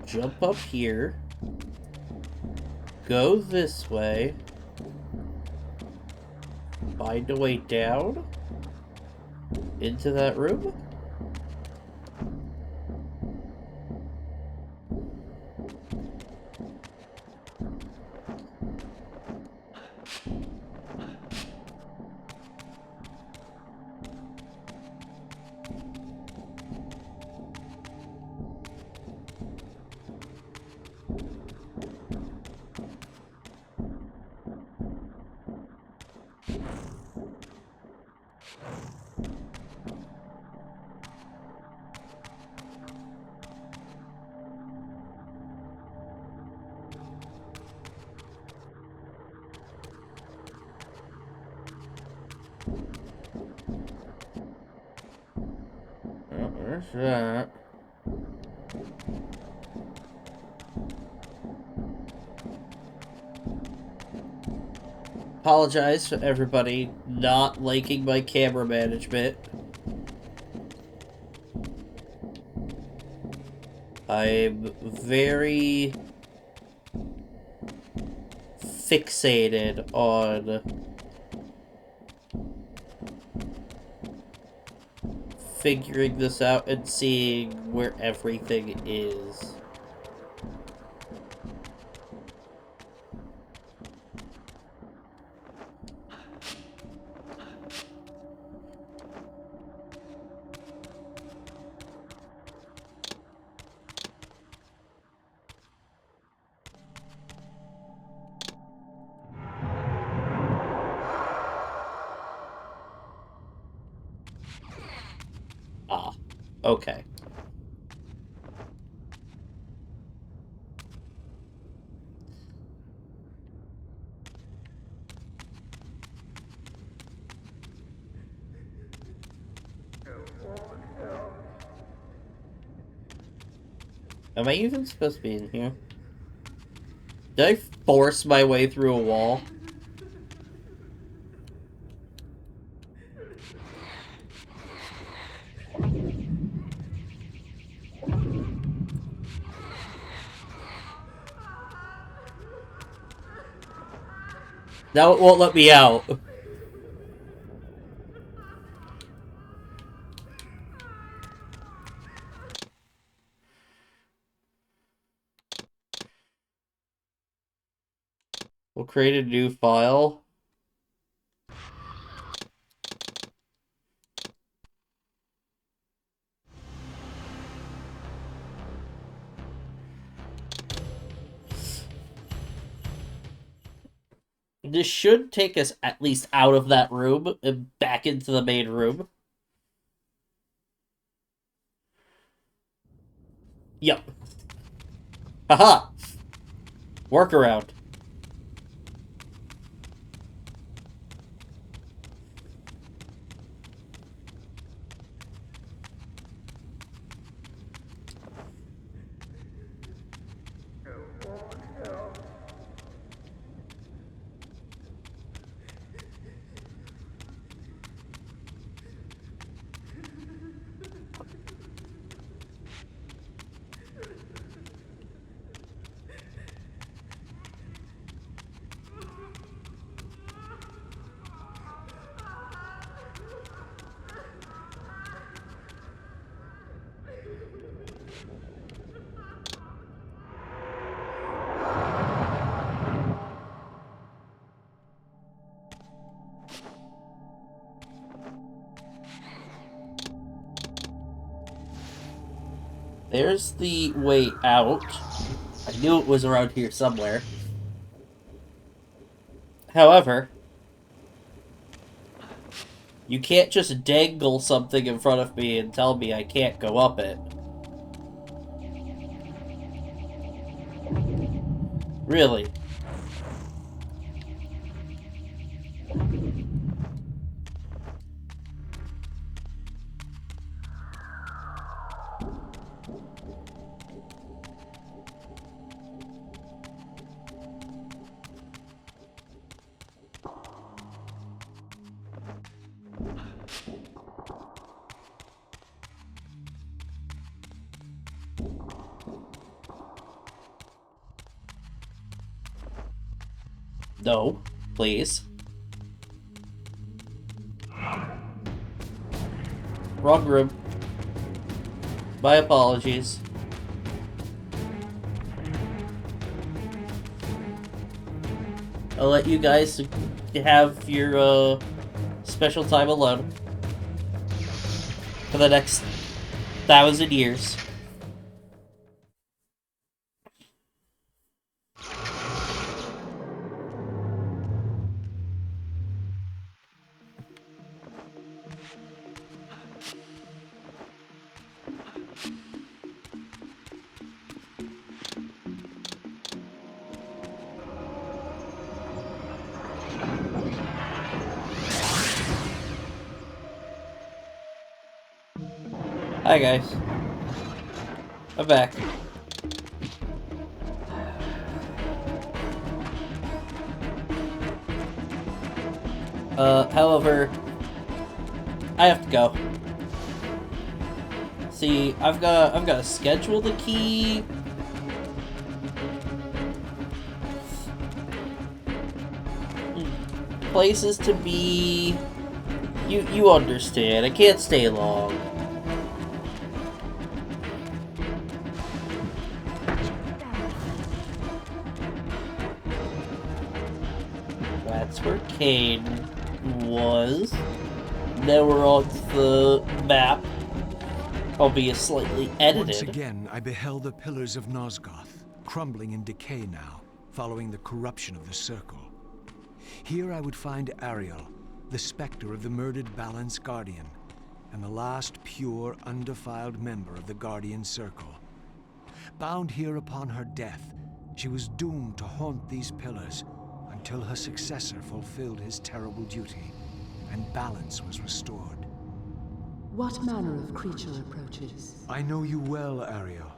Speaker 1: jump up here, go this way, find a way down into that room. Oh, there's that. Apologize for everybody not liking my camera management. I'm very fixated on figuring this out and seeing where everything is. Okay. Am I even supposed to be in here? Did I force my way through a wall? Now it won't let me out. We'll create a new file. This should take us at least out of that room and back into the main room. Yep. Haha! Workaround. There's the way out. I knew it was around here somewhere. However, you can't just dangle something in front of me and tell me I can't go up it. Really? No, please. Wrong room. My apologies. I'll let you guys have your special time alone for the next 1,000 years. Hi guys. I'm back. However, I have to go. See, I've got to schedule the key. Places to be. You understand. I can't stay long. That's where Kane was. Now we're on the map, albeit slightly edited.
Speaker 2: Once again, I beheld the pillars of Nosgoth, crumbling in decay now, following the corruption of the Circle. Here I would find Ariel, the specter of the murdered Balan's guardian, and the last pure, undefiled member of the Guardian Circle. Bound here upon her death, she was doomed to haunt these pillars until her successor fulfilled his terrible duty, and balance was restored.
Speaker 8: What manner of creature approaches?
Speaker 2: I know you well, Ariel,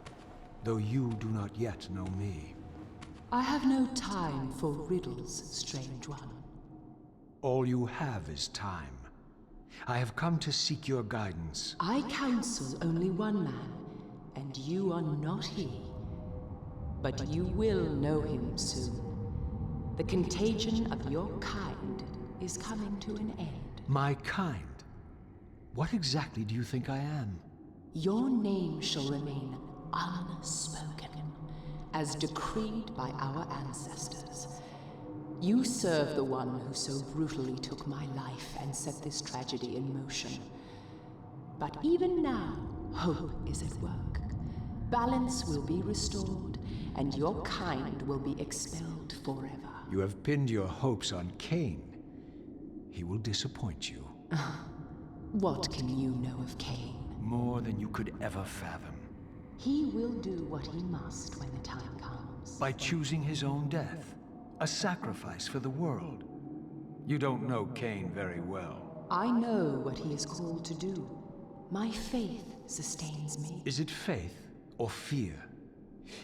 Speaker 2: though you do not yet know me.
Speaker 8: I have no time for riddles, strange one.
Speaker 2: All you have is time. I have come to seek your guidance.
Speaker 8: I counsel only one man, and you are not he. But you will know him soon. The contagion of your kind is coming to an end.
Speaker 2: My kind? What exactly do you think I am?
Speaker 8: Your name shall remain unspoken, as decreed by our ancestors. You serve the one who so brutally took my life and set this tragedy in motion. But even now, hope is at work. Balance will be restored, and your kind will be expelled forever.
Speaker 2: You have pinned your hopes on Cain. He will disappoint you.
Speaker 8: What can you know of Cain?
Speaker 2: More than you could ever fathom.
Speaker 8: He will do what he must when the time comes.
Speaker 2: By choosing his own death. A sacrifice for the world. You don't know Cain very well.
Speaker 8: I know what he is called to do. My faith sustains me.
Speaker 2: Is it faith or fear?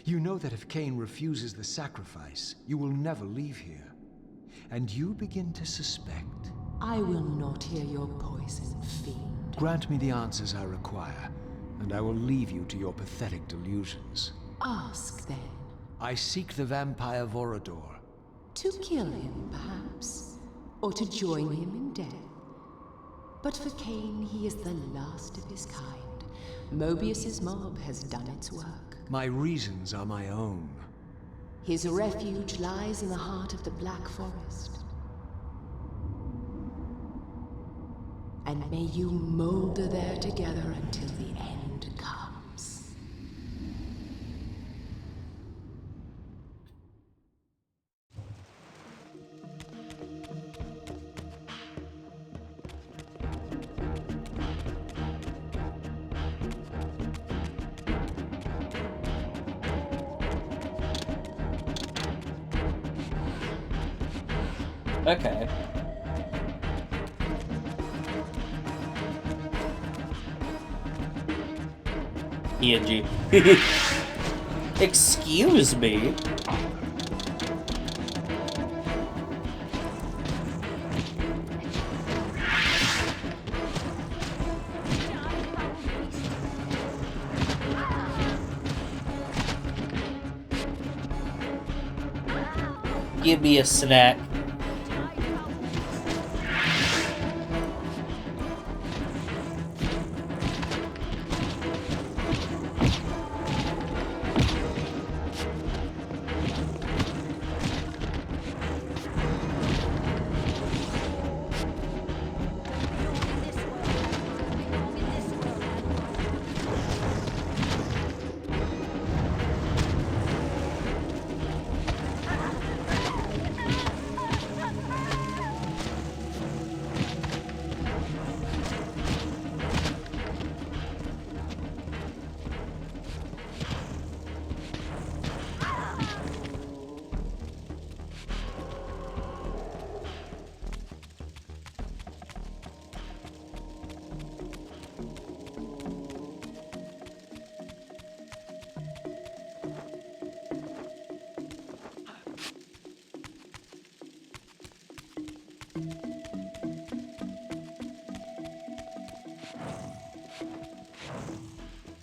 Speaker 2: You know that if Cain refuses the sacrifice, you will never leave here. And you begin to suspect.
Speaker 8: I will not hear your poison, fiend.
Speaker 2: Grant me the answers I require, and I will leave you to your pathetic delusions.
Speaker 8: Ask, then.
Speaker 2: I seek the vampire Vorador.
Speaker 8: To kill him, perhaps, or to join him in death. But for Cain, he is the last of his kind. Mobius's mob has done its work.
Speaker 2: My reasons are my own.
Speaker 8: His refuge lies in the heart of the Black Forest. And may you molder there together until the end comes.
Speaker 1: Okay. ENG. Excuse me? Give me a snack.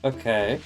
Speaker 1: Okay.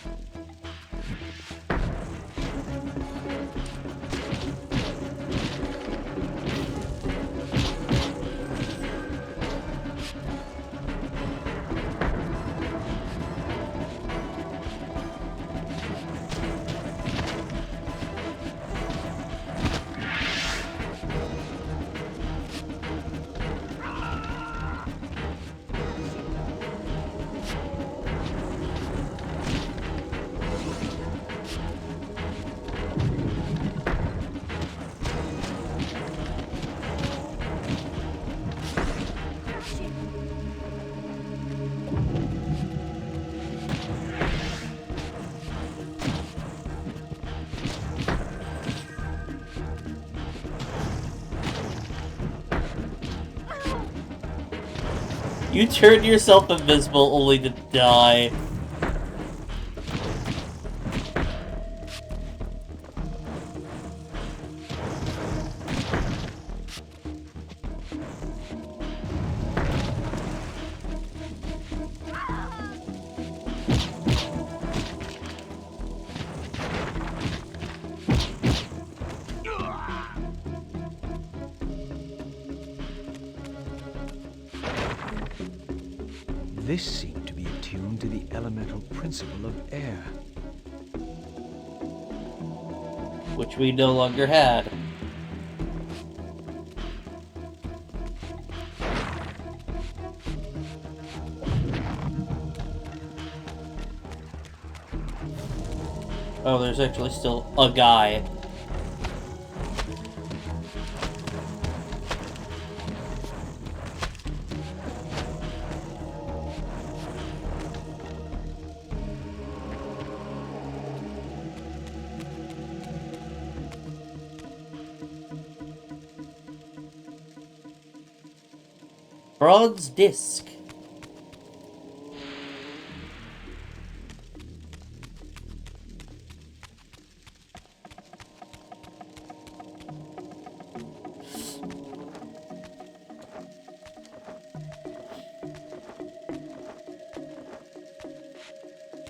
Speaker 1: You turn yourself invisible only to die.
Speaker 2: This seemed to be attuned to the elemental principle of air.
Speaker 1: Which we no longer had. Oh, there's actually still a guy. Bronze disc.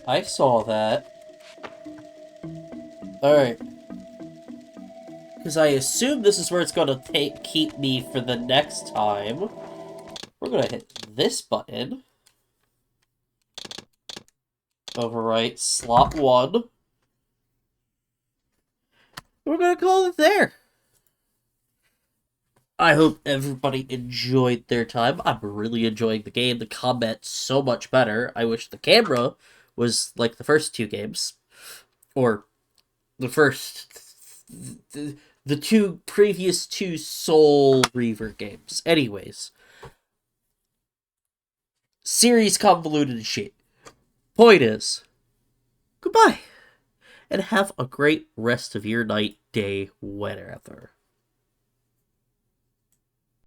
Speaker 1: I saw that. Alright. Because I assume this is where it's going to keep me for the next time. We're going to hit this button. Overwrite slot 1. We're going to call it there. I hope everybody enjoyed their time. I'm really enjoying the game. The combat's so much better. I wish the camera was like the first 2 games. Or the first... The 2 previous 2 Soul Reaver games. Anyways. Series convoluted shit. Point is, goodbye. And have a great rest of your night, day, whatever.